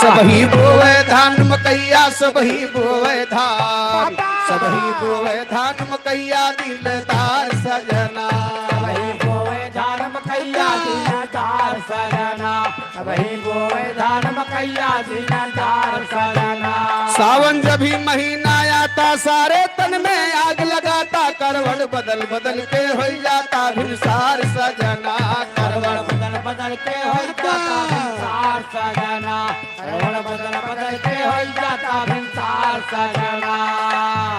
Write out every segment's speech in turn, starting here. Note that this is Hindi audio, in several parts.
सबही बोवे धान मकैया सबही बोवे धान, सबही बोवे धान मकैया दिलदार सजना। सबही बोवे धान मकैया दिलदार सजना, सबही बोवे धान मकैया दिलदार सजना। सावन जब ही महीना आता सारे तन में आग लगाता, करवट बदल बदल के हो जाता भिनसार सजना। करवट बदल बदल के हो जाता भिनसार सजना, करवट बदल बदल के हो जाता भिनसार सजना।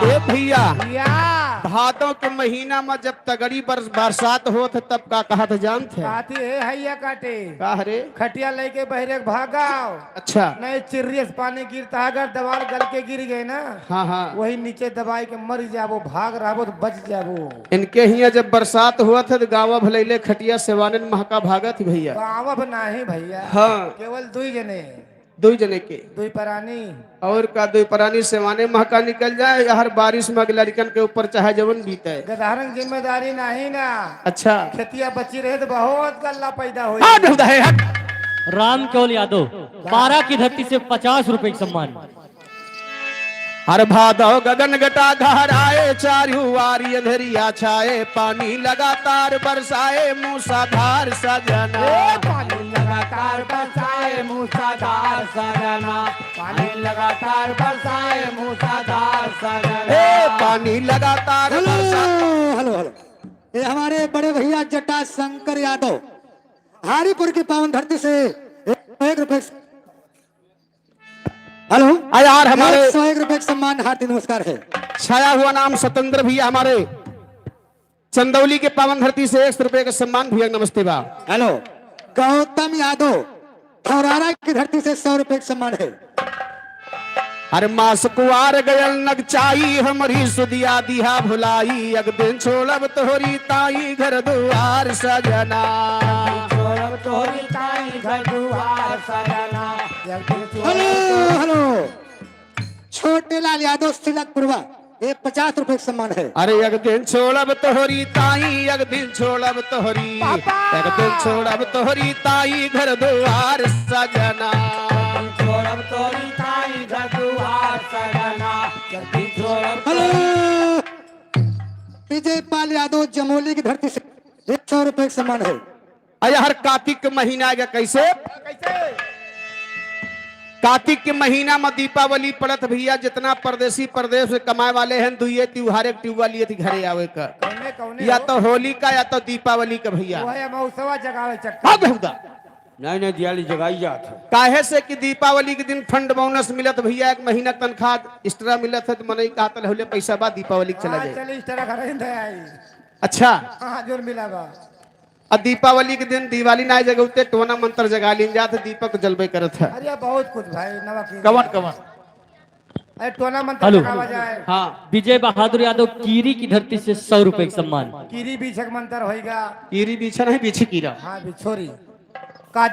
ए भैया या भादों के महीना में जब तगड़ी बरसात होत तब का कहत जानते हैं? काती है हैया काटे का हरे? खटिया लेके बहरे भागाओ। अच्छा नहीं चिर्रियस पानी गिरता अगर दवार गल के गिर गए ना, हाँ हाँ वही नीचे दबाई के मर जाबो, भाग रहो तो बच जाबो। इनके हिया जब बरसात हुआ था तो गावा भलैले खटिया सेवानन महका भागत भैया। गाँव नहीं भैया, हाँ केवल दुई जने, दो जने के दुई परानी। और का दो परानी सेवाने महका निकल जाए हर बारिश में लड़कन के ऊपर चाहे जवन बीते। गधारन जिम्मेदारी नहीं ना, अच्छा खेतिया बची रहे तो बहुत गल्ला पैदा हो। हाँ, ढूंढा है, हट। राम केवल यादव 12 की धरती से 50 रुपए का सम्मान। हर भादव गगन घटा घहराए चारू वारी अंधेरिया छाए, पानी लगातार बरसाए मूसाधार सजना। पानी लगातार बरसाए मूसाधार सजना, पानी लगातार बरसाए मूसाधार सजना। पानी लगातार हेलो बरसाए। हेलो हेलो, ये हमारे बड़े भैया जटा शंकर यादव हारीपुर की पावन धरती से 1 रुपए। हेलो यार हमारे 101 रुपए का सम्मान, हार्दिक नमस्कार है। छाया हुआ नाम सतेंद्र भैया हमारे चंदौली के पावन धरती से 100 रुपए का सम्मान भैया नमस्ते बा। हेलो गौतम यादव ठौरारा की धरती से 100 रुपए का सम्मान है। हर मास कुआर गयल नगचाई हमारी सुदिया दिया भुलाई, अग दिन छोड़ब तोहरी ताई घर दुआर सजना। छोड़ब तोहरी ताई घर दुआर सजना। हेलो हेलो छोटे लाल यादव तिलकपुरवा, ये 50 रुपए का सम्मान है। अरे एक दिन छोड़ब तोहरी ताई, एक दिन छोड़ब तोहरी, एक दिन छोड़ब तोहरी ताई घर दुआर सजना। छोड़ब तोहरी ताई घर दुआर सजना, जल्दी छोड़ब। हेलो विजय पाल यादव जमोली की धरती से 100 रुपए का सम्मान है। अरे हर कार्तिक के महीना आएगा कैसे? कैसे कार्तिक के महीना में दीपावली पड़त भैया, जितना परदेसी प्रदेश से कमाए वाले हैं दुए त्योहार एक ट्यूबवेल थी घरे आवे का, कौने कौने या तो होली का या तो दीपावली का भैया। वो है मौसवा जगावे चक्कर। हाँ बहुदा नहीं नहीं दियाली जगाई जात है। काहे से कि दीपावली के दिन फंड बोनस मिलत भैया, 1 महीना तनख्वाह एक्स्ट्रा मिलत है तो मनई कहता होले पैसा बा दीपावली चला हाँ, जाए। चल इस तरह घर इंदे आई। अच्छा हाँ जोर मिला बा। और दीपावली के दिन दिवाली ना जगह उते टोना मंत्र जगा लीन जात दीपक जलबे करत है। अरे बहुत कुछ भाई नवा की। कवन कवन अरे टोना मंत्र हेलो। जगावा जाए। हाँ विजय बहादुर यादव कीरी की धरती से 100 रुपए का सम्मान। कीरी बीछक मंत्र होएगा। कीरी बीछा नहीं बीछी कीरा। हाँ बिछोरी काज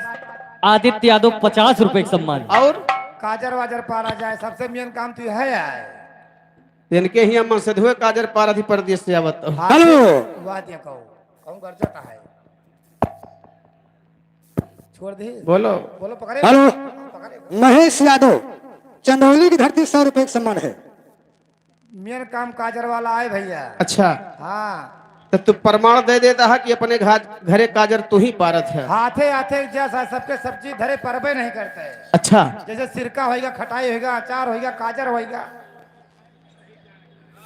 आदित्य यादव 50 रुपए का सम्मान। और काजर वाजर पारा जाए, सबसे मेन काम तो है यार। इनके ही मन से धुए काजर पाराधी प्रदेश से आवत। हेलो बात ये कहो कहूँ घर जाता है। छोड़ दे बोलो बोलो पकड़े। हेलो पकड़े महेश यादव चंदौली की धरती 100 रुपए का सम्मान है। मेन काम काजर वाला आए भैया। अच्छा हाँ तो तू प्रमाण दे देता है कि अपने घरे काजर तू ही पारत है। हाथे हाथे जैसा सबके सब्जी धरे परबे नहीं करते। अच्छा जैसे सिरका होएगा, खटाई होएगा, अचार होएगा, काजर होएगा।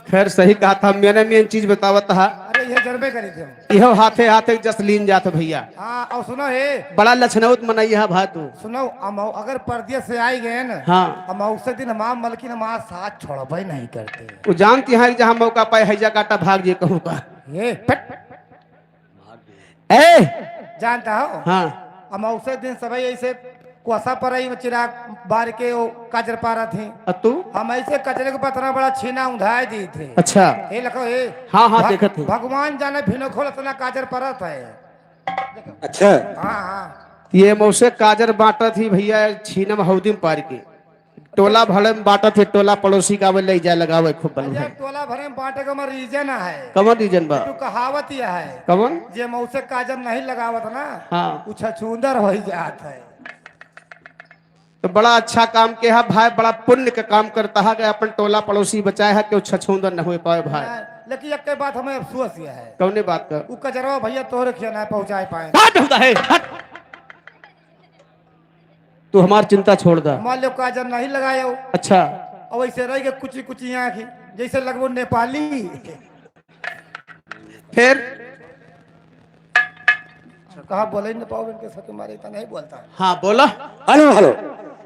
खैर सही कहा था, मैंने मेन चीज बतावत था। अरे ये जरबे करी थे। यहो हाथे हाथे जसलीन जात भैया, हाँ और सुनो हे, बड़ा लक्षणौत मनैया भा तू। सुनो अगर परदेश से आई गए न, हाँ हम उसे दिन हमार मलकिन हमार साथ छोड़बे नहीं करते। वो जानती है जहाँ मौका पाए हैजा काटा भाग जे कहूँ का। ये पट ए जानता हो हाँ हम उसे दिन सब ऐसे कुआसा पर आई चिराग बार के वो काजर पारा थे। तू हम ऐसे कचरे को पतना बड़ा छीना उधाए दी थे। अच्छा ये लखो हे हाँ हाँ देखत हूँ। भगवान जाने भिनो खोल इतना काजर परत है। अच्छा हाँ हाँ ये मौसे काजर बांटा थी भैया, छीनम हौदिम पार के टोला भले में बांटा थे, टोला पड़ोसी का ले जाए लगावे खूब बल अजय है। टोला भरे में बांटे का हमारा रीजन है। कमन रीजन बा? तो कहावत यह है कमन? जे मौसे काजर नहीं लगावत ना, हाँ कुछ छुंदर हो जात है। तो बड़ा अच्छा काम किया भाई, बड़ा पुण्य का काम करता है कि अपन टोला पड़ोसी बचाए है कि छछूंदर न हो पाए भाई। लेकिन एक के बात हमें अफसोस यह है, कौने बात का? वो कचरवा भैया तोहरे खिया ना पहुंचाए पाए। हट होता है, हट। तू हमारी चिंता छोड़ दा। मान लो काजल नहीं लगाए हो, अच्छा और वैसे रह गए कुछ कुछ आँखी जैसे लगभग नेपाली। फिर कहा बोले न पाओ इनके सके मारे इतना नहीं बोलता। हाँ बोला। हेलो हेलो,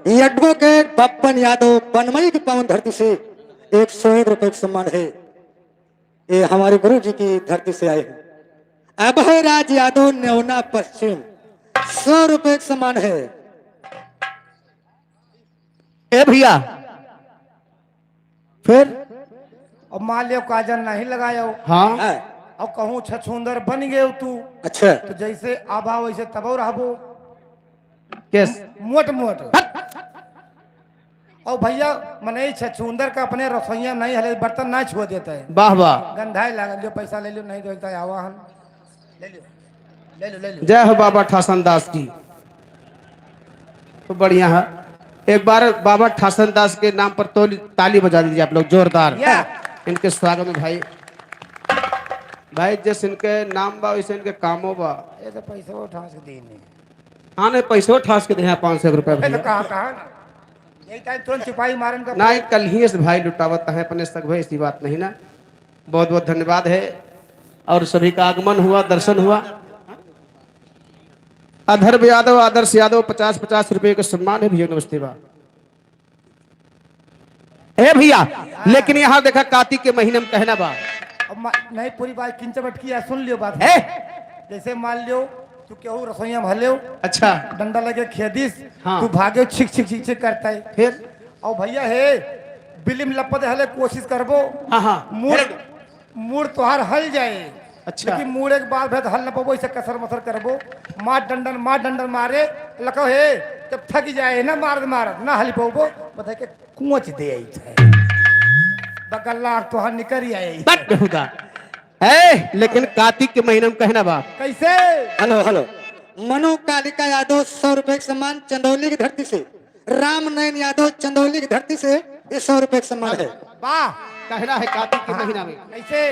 ये एडवोकेट पप्पन यादव बनमई की पावन धरती से 101 रुपए का सम्मान है। ये हमारे गुरु जी की धरती से आए हैं। अभय राज यादव नेवना पश्चिम 100 रुपए का सम्मान है। ए भैया फिर और मान लियो काजल नहीं लगाया हो, हाँ हाँ, और कहूँ छछूंदर बन गए हो तू, अच्छा तो जैसे आभा वैसे तबो रहबो केस मोट मोट। और भैया मने छछूंदर का अपने रसोईया नहीं हले बर्तन ना छुआ देता है, वाह वाह, गंधाई लागल। जो पैसा ले लो नहीं देता है आवाहन ले लो ले लो ले लो। जय हो बाबा ठासन दास की। तो बढ़िया है, एक बार बाबा ठासन दास के नाम पर तो ताली बजा दीजिए आप लोग जोरदार या। इनके स्वागत में। भाई भाई जैसे इनके नाम बा वैसे इनके कामों बा। ये तो पैसा उठा के दी नहीं, हाँ नहीं पैसे ठास के दे 500 रुपए ये तो भैया। कहा यही टाइम तुरंत सिपाही मारन का। नहीं कल ही से भाई लुटावत है अपने तक भाई, ऐसी बात नहीं ना। बहुत बहुत धन्यवाद है, और सभी का आगमन हुआ, दर्शन हुआ। अधर्व यादव आदर्श यादव 50-50 रुपए का सम्मान है भैया। नमस्ते बा ए भैया। लेकिन यहाँ देखा कार्तिक के महीने में कहना बा अब नहीं पूरी बात किंचबट की है, सुन लियो बात। ए जैसे मान लियो तू केहू रसोईया में हल्ले अच्छा डंडा लगे खेदिस, हाँ। तू भागे छिक छिक छिक छिक करता है। फिर और भैया हे बिलिम लपत हले कोशिश करबो, हाँ हाँ मूड मूड तोहार हल जाए। अच्छा। लेकिन मूड एक बार भेद हल न पाबो, इसे कसर मसर करबो। मार डंडन मारे लको हे जब थक जाए ना मार ना हल पाबो, बता के कुछ दे आई है बगल्ला तोहार निकल आई। बट बेहुदा ए, लेकिन कार्तिक के महीने में कहना बा कैसे? हेलो हेलो, मनो कालिका यादव 100 रुपए का सम्मान चंदौली की धरती से। राम नयन यादव चंदौली की धरती से 100 रुपए का सम्मान है। वाह, कहना है कार्तिक के महीना में। कैसे?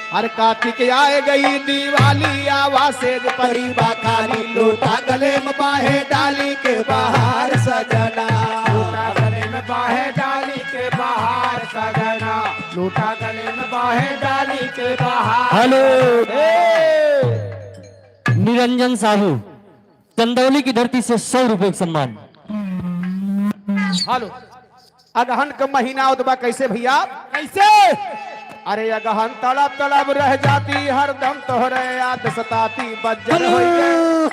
हर कार्तिक आए गई दिवाली, आवासेज परिबा खाली, लोटा गले में बाहे डाली के बाहर सजना। लूटा गले में बाहे डाली के बाहर सजना, लूटा गले में बाहे डाली के बाहर। हेलो, निरंजन साहू चंदौली की धरती से 100 रुपए का सम्मान। हेलो, अगहन का महीना उतबा कैसे भैया? कैसे? अरे अगहन तड़प तड़प रह जाती, हरदम तोहरे याद सताती, बज्जर होई गए।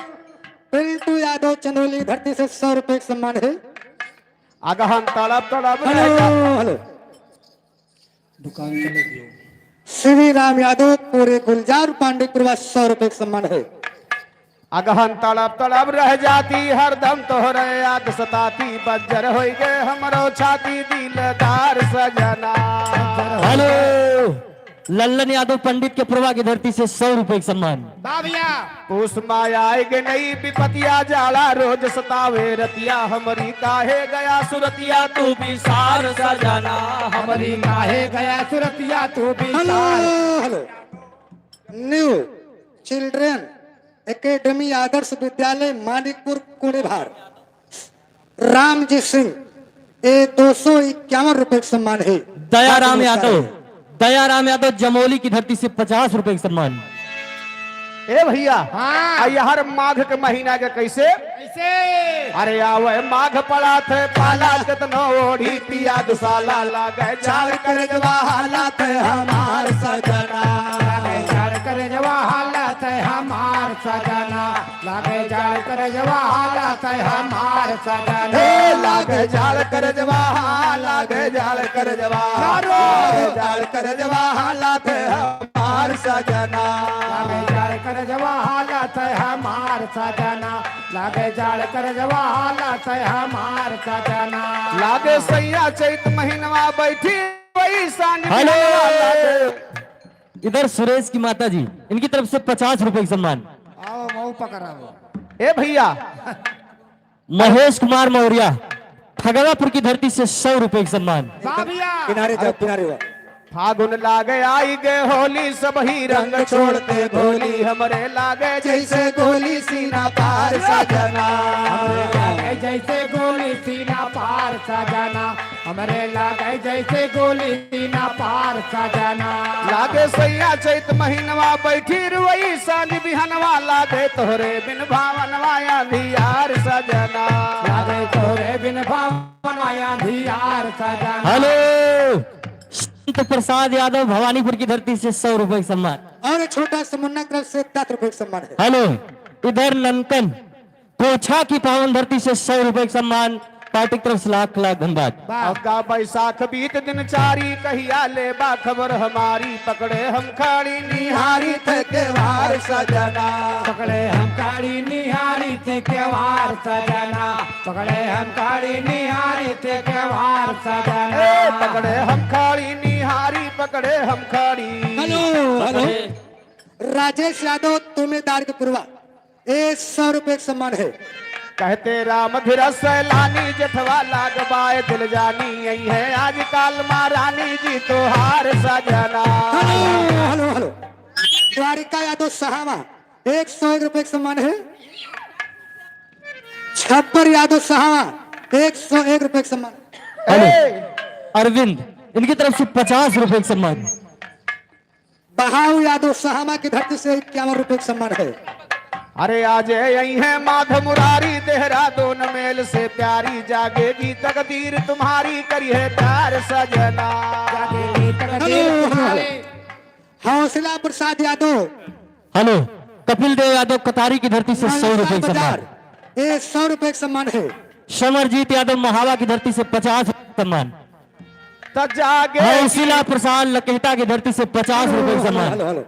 पिंटू यादव चंदौली की धरती से 100 रुपए का सम्मान है। अगहन तड़प तड़प रह हेलो जाती। हेलो, दुकान चले गए। श्री राम यादव पूरे गुलजार पांडेपुरवा 100 रुपए का सम्मान है। अगहन तड़प तड़प रह जाती, हरदम तोहरे याद सताती, बज्जर होई गए हमरो छाती, दिलदार सजना। हेलो, लल्लन यादव पंडित के प्रभा की धरती से 100 रुपए का सम्मान। वाह भैया, उस माया आएगे नई विपतिया, जाला रोज सतावे रतिया, हमारी काहे गया सुरतिया, तू भी सार सजना। हमारी काहे गया सुरतिया तू भी हेलो सार। Hello, new children academy Adarsh Vidyalaya Manikpur कुड़ेभार Ramji Singh ये 251 रुपए का सम्मान है। दयाराम यादव जमोली की धरती से 50 रुपए का सम्मान। ए भैया, हाँ। यार माघ के महीना के कैसे? कैसे? अरे आवे माघ पड़ा थे पाला, कितनो ओढ़ी पिया दुसाला, लागे झाड़ कर जवा हालात हमार सजना। लागे जाड़ करे जवा हालत है हमार सजना, लागे जाड़ करे जवा हालत है हमार सजना। हे लागे झाड़ कर जवा, लागे झाड़ कर जवा, लागे झाड़ कर जवा हालात हमार सजना। लागे जाड़ करे जवा हालत है हमार सजना, लागे जाड़ करे जवा हालत है हमार सजना। लागे सैया चैत महीनवा बैठी वही सांझ। हेलो, इधर सुरेश की माता जी, इनकी तरफ से 50 रुपए का सम्मान। आओ मऊ पकड़ा वो। ए भैया, महेश कुमार मौर्य खगड़ापुर की धरती से 100 रुपए का सम्मान। वाह भैया किनारे जाओ, किनारे जाओ। फागुन लागे आई गे होली, सब ही रंग छोड़ते भोली, हमरे लागे जैसे गोली सीना पार सजना। लागे जैसे गोली सीना पार सजना, हमरे लागे जैसे गोली सीना पार सजना। लागे सैया चैत महीनवा बैठी रुई, साँझ बिहनवा लागे तोहरे बिन भावनवा अंधियार सजना। लागे तोरे बिन भावन आया धियार सजना। हेलो, संत प्रसाद यादव भवानीपुर की धरती से 100 रुपए का सम्मान। और छोटा समुन्ना की तरफ से 10 रुपए का सम्मान है। हेलो, इधर ननकन पोछा की पावन धरती से 100 रुपए का सम्मान। पार्टी की तरफ से लाख लाख धन्यवाद। अगा बैसाख बीत दिन चारी, कहिया ले बा खबर हमारी, पकड़े हम खाड़ी निहारी थे के वार सजना। पकड़े हम काड़ी निहारी थे केवार सजना, पकड़े हम काड़ी निहारी थे केवार सजना। ए, पकड़े हम खाड़ी निहारी, पकड़े हम खाड़ी। हेलो हेलो, राजेश यादव तुमेदार के पूर्वा, ये 100 रुपए का सम्मान है। कहते राम धीरज सैलानी, जेठवा लाग बाए दिल जानी, यही है आज काल महारानी जी तोहार सजना। Hello hello hello, Dwarika Yadav सहावा, 101 रुपए का सम्मान है। छप्पर यादव सहावा, 101 रुपए का सम्मान। हेलो, अरविंद इनकी तरफ से 50 रुपए का सम्मान। बहाव यादव सहावा की धरती से 51 रुपए का सम्मान है। अरे आज यही है माधव मुरारी, देहरादून मेल से प्यारी, जागेगी तकदीर तुम्हारी, करी है प्यार सजना। जागेगी तकदीर तुम्हारी। हौसला प्रसाद यादव, हेलो, कपिल देव यादव कतारी की धरती से 100 रुपए का सम्मान। ये 100 रुपए का सम्मान है। समरजीत यादव महावा की धरती से 50 रुपए का सम्मान। त जागे हौसला प्रसाद लकेटा की धरती से 50 रुपए का सम्मान। हेलो हेलो,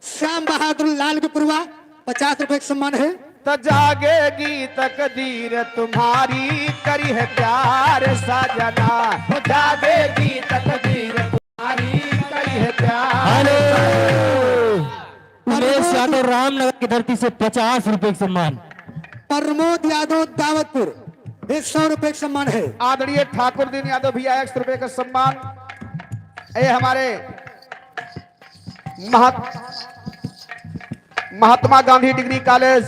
श्याम बहादुर लाल के पूर्वा, 50 रुपए का सम्मान है। त जागेगी तकदीर तुम्हारी, करी है प्यार सजना। जागेगी तकदीर तुम्हारी, करी है प्यार। हेलो, उमेश यादव रामनगर की धरती से 50 रुपए का सम्मान। प्रमोद यादव दावतपुर, 100 रुपए का सम्मान है। आदरणीय ठाकुर दीन यादव भैया 100 रुपए का सम्मान। ये हमारे महात्मा गांधी डिग्री कॉलेज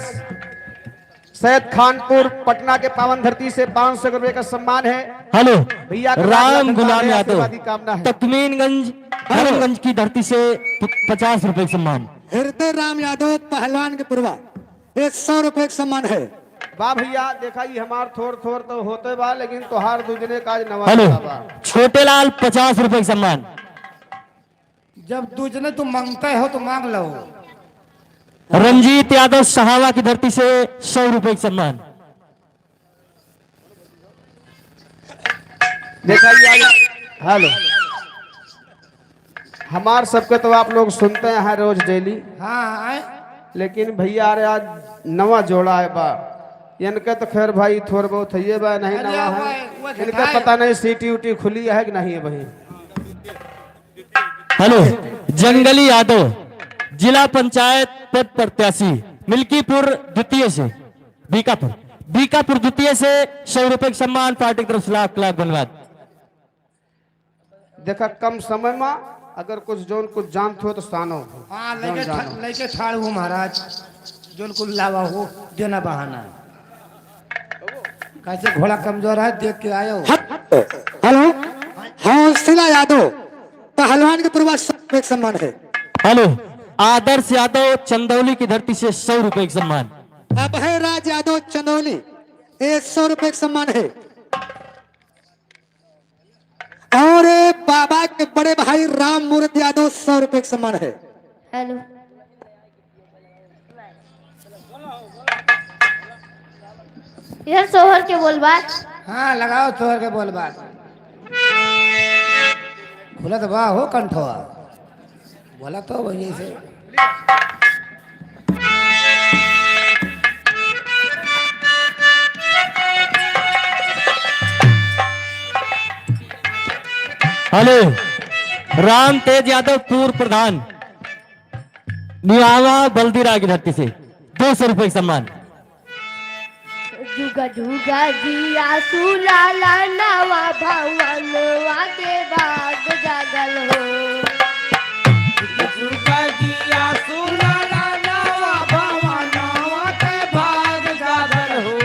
सैयद खानपुर पटना के पावन धरती से 500 रुपए का सम्मान है। हेलो, भैया का राम गुलाम आशीर्वाद यादव की कामना है। तकमीनगंज धर्मगंज की धरती से 50 रुपए का सम्मान। हृदय राम यादव पहलवान के पूर्वा, 100 रुपए का सम्मान है। वाह भैया, देखा ये हमार थोड़ थोड़ तो होते बा, लेकिन तोहार दूजने का आज नवा हेलो, बा। छोटे लाल 50 रुपए का सम्मान। जब दूजने तुम मांगते हो तो मांग लो। रंजीत यादव सहावा की धरती से 100 रुपए का सम्मान। देखा ये हेलो, हमार सबके तो आप लोग सुनते हैं रोज डेली, हाँ आए। लेकिन भैया अरे आज नवा जोड़ा है बा, इनके तो खैर भाई थोड़ा बहुत है बा, नहीं अरे नवा वो- है। वो इनका घटाए। पता नहीं सीटी उटी खुली है कि नहीं है भाई। हेलो, जंगली यादव जिला पंचायत पद प्रत्याशी, मिल्कीपुर द्वितीय से बीकापुर द्वितीय से 100 रुपए का सम्मान। पार्टी की तरफ से लाख लाख धन्यवाद। देखा कम समय में अगर कुछ जोन कुछ जानते हो तो सानो हाँ जोन जानो। लेके ठाड़ हो महाराज, जो कुल लावा हो देना बहाना। कैसे घोड़ा कमजोर है देख के आयो। हेलो, हौसला यादव पहलवान के पूर्वा, 100 रुपए का सम्मान है। हेलो, आदर्श यादव चंदौली की धरती से 100 रुपए का सम्मान। अभय राज यादव चंदौली, 100 रुपए का सम्मान है। और बाबा के बड़े भाई राम मूर्ति यादव, 100 रुपए का सम्मान है। हेलो, यार सोहर के बोल बात। हाँ लगाओ तोहर के बोल बात। खुला तो वाह हो कंठवा, बोला तो वही से। हेलो, राम तेज यादव पूर्व प्रधान, निवावा बल्दीरा की धरती से 200 रुपए का सम्मान। जुगा जुगा जिया सुलाला नवा भवनवा के भाग जागल हो। जुगा जिया सुलाला नवा भवनवा के भाग जागल हो।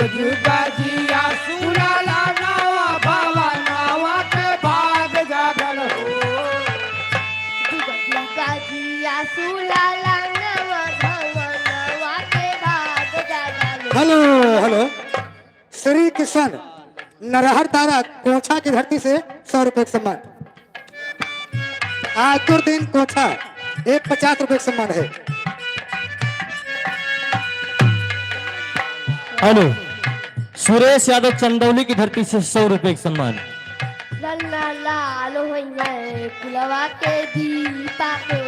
जुगा जिया सुलाला नवा भवनवा के भाग जागल हो। जुगा जुगा जिया सुलाला नवा भवनवा के भाग जागल हो। हेलो हेलो, श्री किशन नरहर तारा कोछा की धरती से 100 रुपए का सम्मान। आतुरदीन कोछा एक 50 रुपए का सम्मान है। हेलो, सुरेश यादव चंदौली की धरती से 100 रुपए का सम्मान। लल्ला लाल होइए कुलवा के दीपा के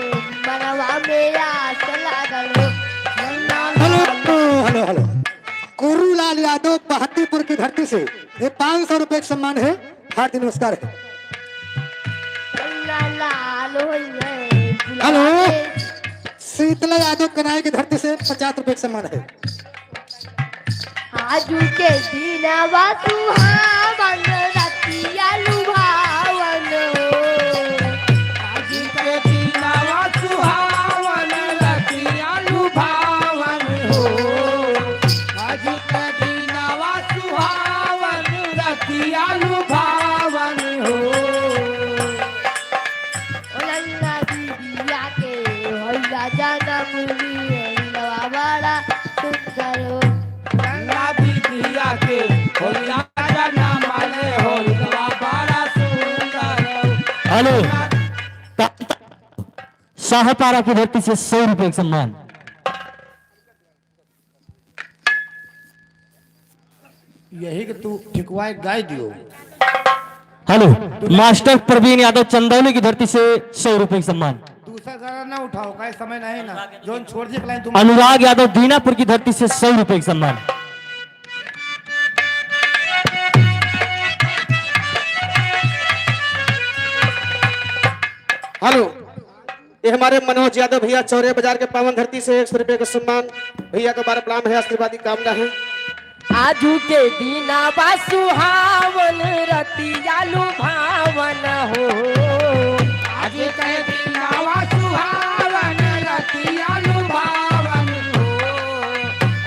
मनवा में आस लागल हो। Hello hello hello, Gurulal Yadav बहत्तीपुर की धरती से ये 500 रुपए का सम्मान है। हार्दिक नमस्कार है। लल्ला लाल होइए कुलवा हेलो, के शीतला यादव कनाई की धरती से 50 रुपए का सम्मान है। आजू के दिनवा सुहावन रतिया लुभावन हो। आज के दिनवा सुहावन रतिया लुभावन हो। आज के दिनवा सुहावन रतिया लुभावन हो। ओ लल्ला दीदिया के होइया जनम लीलवा बड़ा सुंदर हो। गंगा दीदिया के होलिया जनम माने होलिया बड़ा सुंदर हो। हेलो, शाहपारा की धरती से 100 रुपए का सम्मान। यही कि तू ठिकवाए गाय दियो। हेलो, मास्टर प्रवीण यादव चंदौली की धरती से 100 रुपए का सम्मान। दूसरा जरा ना उठाओ, काय समय नहीं ना, जोन छोड़ दिए लाइन तुम। अनुराग यादव दीनापुर की धरती से 100 रुपए का सम्मान। हेलो, ये हमारे मनोज यादव भैया चौरे बाजार के पावन धरती से 100 रुपए का सम्मान। भैया का बार प्रणाम है, आशीर्वादी कामना है। आजू के दीनावा सुहावन रतिया लुभावन हो। आज के दीनावा सुहावन रतिया लुभावन हो।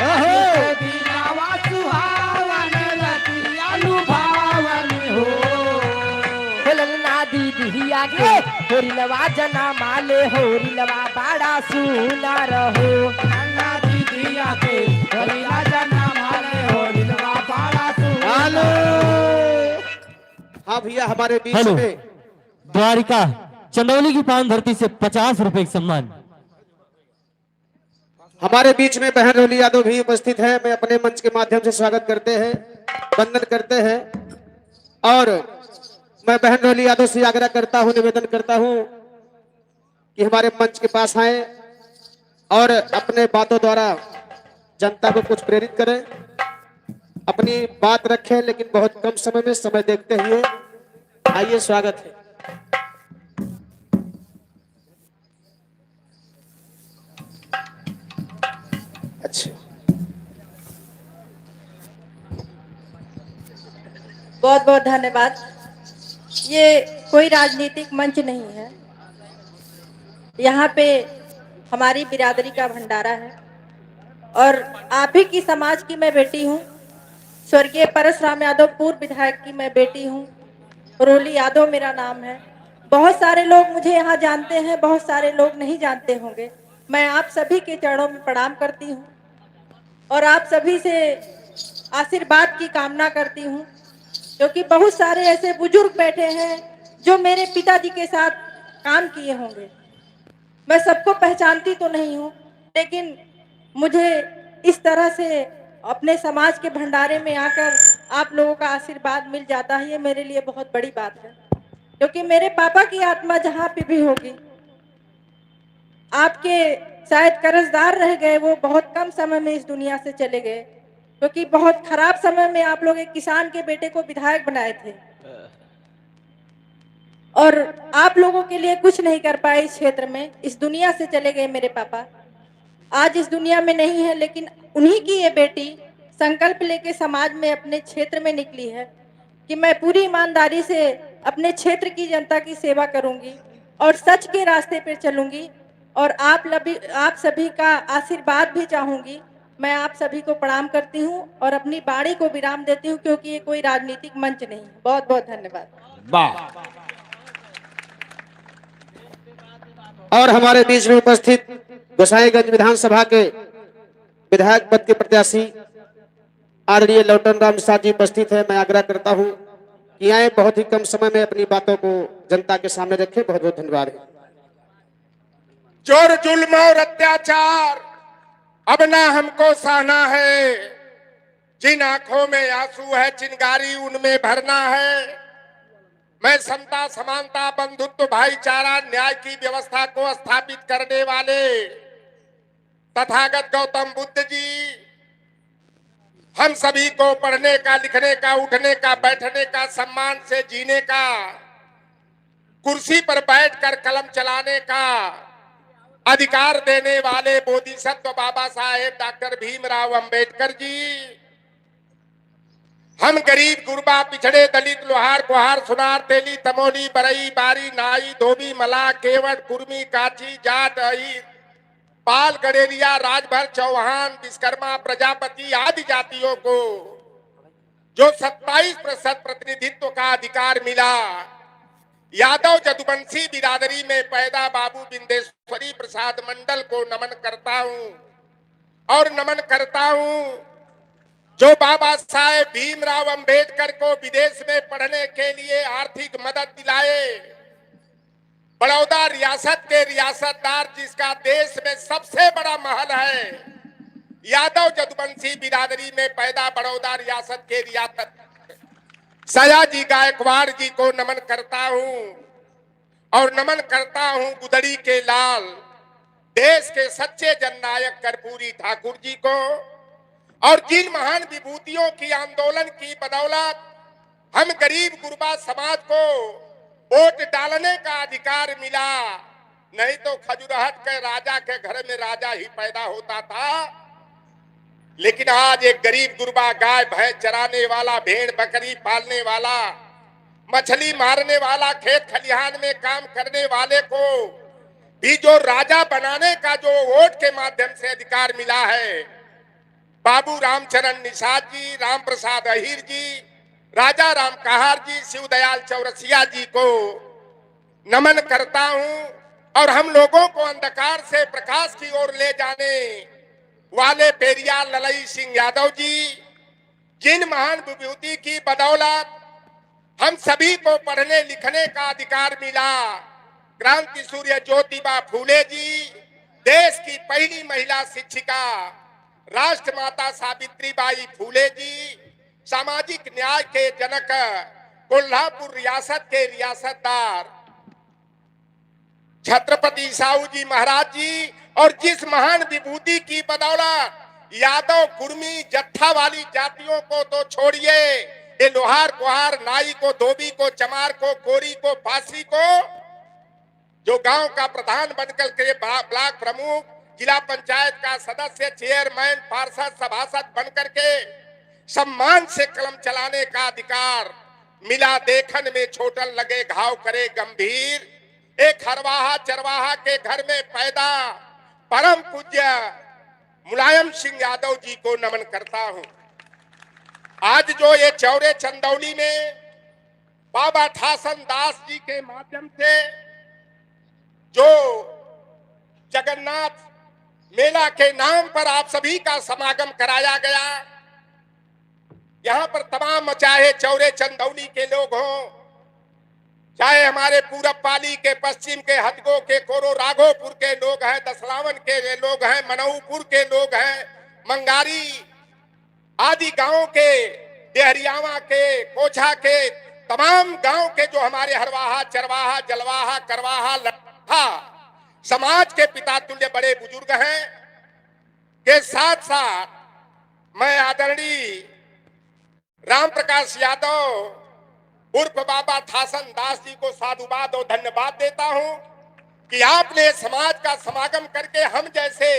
आज के दीनावा सुहावन रतिया लुभावन हो। ललना दीदिया के होरिलवा जना माले होरिलवा बड़ा सुनार हो। ललना दीदिया के होरिलवा जना माले होरिलवा बड़ा सुनार। हेलो, हाँ भैया हमारे बीच हेलो, में द्वारिका चंदौली की पावन धरती से 50 रुपए का सम्मान। हमारे बीच में बहन रोली यादव भी उपस्थित है। मैं अपने मंच के माध्यम से स्वागत करते हैं, वंदन करते हैं। और मैं बहन रोली यादव से आग्रह करता हूं, निवेदन करता हूं कि हमारे मंच के पास आए और अपने बातों द्वारा जनता को कुछ प्रेरित करें, अपनी बात रखें, लेकिन बहुत कम समय में समय देखते हुए। आइए, स्वागत है। अच्छा, बहुत बहुत धन्यवाद। ये कोई राजनीतिक मंच नहीं है, यहाँ पे हमारी बिरादरी का भंडारा है और आप ही की समाज की मैं बेटी हूँ। स्वर्गीय परशुराम यादव पूर्व विधायक की मैं बेटी हूँ। रोली यादव मेरा नाम है। बहुत सारे लोग मुझे यहाँ जानते हैं, बहुत सारे लोग नहीं जानते होंगे। मैं आप सभी के चरणों में प्रणाम करती हूँ और आप सभी से आशीर्वाद की कामना करती हूँ, क्योंकि बहुत सारे ऐसे बुजुर्ग बैठे हैं जो मेरे पिताजी के साथ काम किए होंगे। मैं सबको पहचानती तो नहीं हूँ, लेकिन मुझे इस तरह से अपने समाज के भंडारे में आकर आप लोगों का आशीर्वाद मिल जाता है, ये मेरे लिए बहुत बड़ी बात है। क्योंकि मेरे पापा की आत्मा जहाँ पे भी होगी, आपके शायद कर्जदार रह गए, वो बहुत कम समय में इस दुनिया से चले गए, क्योंकि बहुत खराब समय में आप लोग एक किसान के बेटे को विधायक बनाए थे और आप लोगों के लिए कुछ नहीं कर पाए इस क्षेत्र में, इस दुनिया से चले गए मेरे पापा। आज इस दुनिया में नहीं है, लेकिन उन्हीं की ये बेटी संकल्प लेके समाज में अपने क्षेत्र में निकली है कि मैं पूरी ईमानदारी से अपने क्षेत्र की जनता की सेवा करूंगी और सच के रास्ते पर चलूंगी और आप सभी का आशीर्वाद भी चाहूंगी। मैं आप सभी को प्रणाम करती हूं और अपनी बाणी को विराम देती हूं, क्योंकि ये कोई राजनीतिक मंच नहीं है। बहुत बहुत धन्यवाद। वाह। और हमारे बीच में उपस्थित गोसाईगंज विधानसभा के विधायक पद के प्रत्याशी आदरणीय लौटन राम साह जी उपस्थित है। मैं आग्रह करता हूं कि आए, बहुत ही कम समय में अपनी बातों को जनता के सामने रखें। बहुत बहुत धन्यवाद। जोर जुल्म और अत्याचार अब ना हमको सहना है, जिन आंखों में आंसू है चिंगारी उनमें भरना है। मैं समता समानता बंधुत्व भाईचारा न्याय की व्यवस्था को स्थापित करने वाले तथागत गौतम बुद्ध जी हम सभी को पढ़ने का, लिखने का, उठने का, बैठने का, सम्मान से जीने का, कुर्सी पर बैठकर कलम चलाने का अधिकार देने वाले बोधिसत्व बाबा साहेब डॉक्टर भीमराव अंबेडकर जी हम गरीब गुरबा पिछड़े दलित लोहार कुहार सुनार तेली तमोली बरई बारी नाई धोबी मला केवट कुर्मी काची जाट अहिर पाल गडेरिया राजभर चौहान विश्वकर्मा प्रजापति आदि जातियों को जो 27% प्रतिनिधित्व का अधिकार मिला, यादव जदुवंशी बिरादरी में पैदा बाबू बिंदेश्वरी प्रसाद मंडल को नमन करता हूं और नमन करता हूं जो बाबा साहेब भीमराव अंबेडकर को विदेश में पढ़ने के लिए आर्थिक मदद दिलाए। बड़ौदा रियासत के रियासतदार जिसका देश में सबसे बड़ा महल है, यादव जदुवंशी बिरादरी में पैदा बड़ौदा रियासत के रियासत सयाजी गायकवाड़ जी को नमन करता हूं और नमन करता हूं गुदड़ी के लाल देश के सच्चे जननायक कर्पूरी ठाकुर जी को और जिन महान विभूतियों की आंदोलन की बदौलत हम गरीब गुरबा समाज को वोट डालने का अधिकार मिला। नहीं तो खजुराहट के राजा के घर में राजा ही पैदा होता था, लेकिन आज एक गरीब गुरबा गाय भैंस चराने वाला, भेड़ बकरी पालने वाला, मछली मारने वाला, खेत खलिहान में काम करने वाले को भी जो राजा बनाने का जो वोट के माध्यम से अधिकार मिला है, बाबू रामचरण निषाद जी, राम प्रसाद अहिर जी, राजा राम कहार जी, शिवदयाल चौरसिया जी को नमन करता हूं और हम लोगों को अंधकार से प्रकाश की ओर ले जाने वाले पेरियार ललई सिंह यादव जी, जिन महान विभूति की बदौलत हम सभी को पढ़ने लिखने का अधिकार मिला, क्रांति सूर्य ज्योतिबा फूले जी, देश की पहली महिला शिक्षिका राष्ट्रमाता सावित्रीबाई फूले जी, सामाजिक न्याय के जनक कोल्हापुर रियासत के रियासतदार छत्रपति साहू जी महाराज जी, और जिस महान विभूति की बदौलत यादव कुर्मी जत्था वाली जातियों को तो छोड़िए, ये लोहार कुहार नाई को, धोबी को, चमार को, कोरी को, फांसी को, जो गांव का प्रधान बनकर के ब्लॉक प्रमुख, जिला पंचायत का सदस्य, चेयरमैन, पार्षद, सभासद बनकर के सम्मान से कलम चलाने का अधिकार मिला। देखन में छोटन लगे घाव करे गंभीर, एक हरवाहा चरवाहा के घर में पैदा परम पूज्य मुलायम सिंह यादव जी को नमन करता हूं। आज जो ये चौरे चंदौली में बाबा ठासन दास जी के माध्यम से जो जगन्नाथ मेला के नाम पर आप सभी का समागम कराया गया, यहाँ पर तमाम चाहे चौरे चंदौली के लोग हों, चाहे हमारे पूरब पाली के, पश्चिम के, हदगो के, कोरो राघोपुर के लोग हैं, दसलावन के लोग हैं, मनऊपुर के लोग हैं, मंगारी आदि गांव के, देहरियावा के, कोछा के, तमाम गांव के जो हमारे हरवाहा, चरवाहा, जलवाहा, करवाहा, लट्ठा समाज के पिता तुल्य बड़े बुजुर्ग हैं, के साथ साथ मैं आदरणीय राम प्रकाश यादव उर्फ बाबा ठासन दास जी को साधुवाद और धन्यवाद देता हूं कि आपने समाज का समागम करके हम जैसे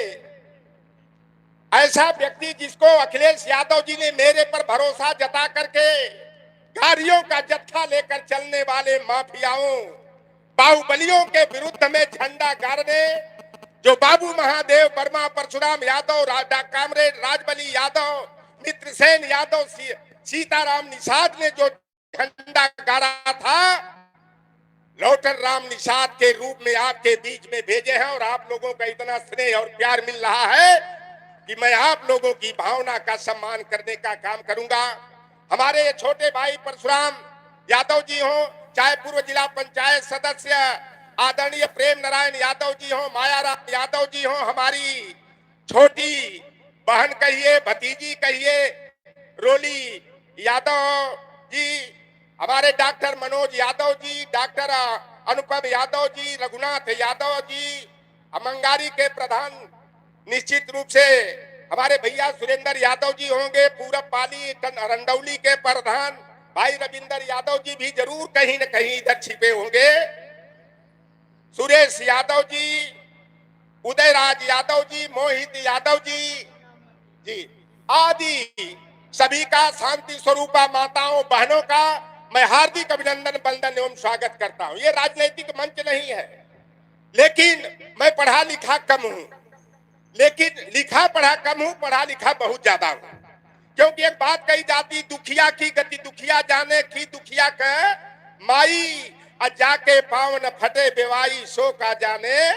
ऐसा व्यक्ति जिसको अखिलेश यादव जी ने मेरे पर भरोसा जता करके गाड़ियों का जत्था लेकर चलने वाले माफियाओं, बाहुबलियों के विरुद्ध में झंडा गाड़ने जो बाबू महादेव वर्मा, परशुराम यादव, कामरेड राजबली यादव, मित्रसेन यादव, सीताराम निषाद ने जो झंडा गाड़ा था, लौटन राम निषाद के रूप में आपके बीच में भेजे हैं। और आप लोगों का इतना स्नेह और प्यार मिल रहा है कि मैं आप लोगों की भावना का सम्मान करने का काम करूंगा। हमारे ये छोटे भाई परशुराम यादव जी हो, चाहे पूर्व जिला पंचायत सदस्य आदरणीय प्रेम नारायण यादव जी हो, मायाराम यादव जी हो, हमारी छोटी बहन कहिए, भतीजी कहिए रोली यादव जी, हमारे डॉक्टर मनोज यादव जी, डॉक्टर अनुपम यादव जी, रघुनाथ यादव जी, अमंगारी के प्रधान निश्चित रूप से हमारे भैया सुरेंद्र यादव जी होंगे, पूरब पाली रंडौली के प्रधान भाई रविंदर यादव जी भी जरूर कहीं न कहीं इधर छिपे होंगे, सुरेश यादव जी, उदयराज यादव जी, मोहित यादव जी आदि सभी का, शांति स्वरूपा माताओं बहनों का मैं हार्दिक अभिनंदन, वंदन एवं स्वागत करता हूं। ये राजनीतिक मंच नहीं है, लेकिन मैं पढ़ा लिखा कम हूं, लेकिन लिखा पढ़ा कम हूं, पढ़ा लिखा बहुत ज्यादा हूं। क्योंकि एक बात कही जाती, दुखिया की गति दुखिया जाने की, दुखिया का माई जाके पावन फटे बेवाई सो का जाने,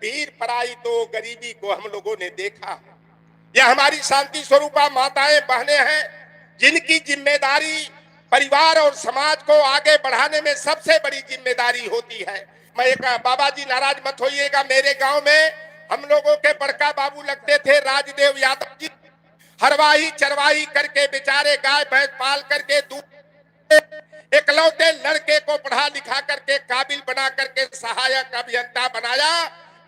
वीर पराई तो गरीबी को हम लोगों ने देखा। यह हमारी शांति स्वरूपा माताएं बहनें हैं, जिनकी जिम्मेदारी परिवार और समाज को आगे बढ़ाने में सबसे बड़ी जिम्मेदारी होती है। मैं एक, बाबा जी नाराज मत होइएगा, मेरे गांव में हम लोगों के बड़का बाबू लगते थे राजदेव यादव जी, हरवाही चरवाही करके बेचारे गाय भैंस पाल करके दूध, इकलौते लड़के को पढ़ा लिखा करके काबिल बना करके सहायक अभियंता बनाया।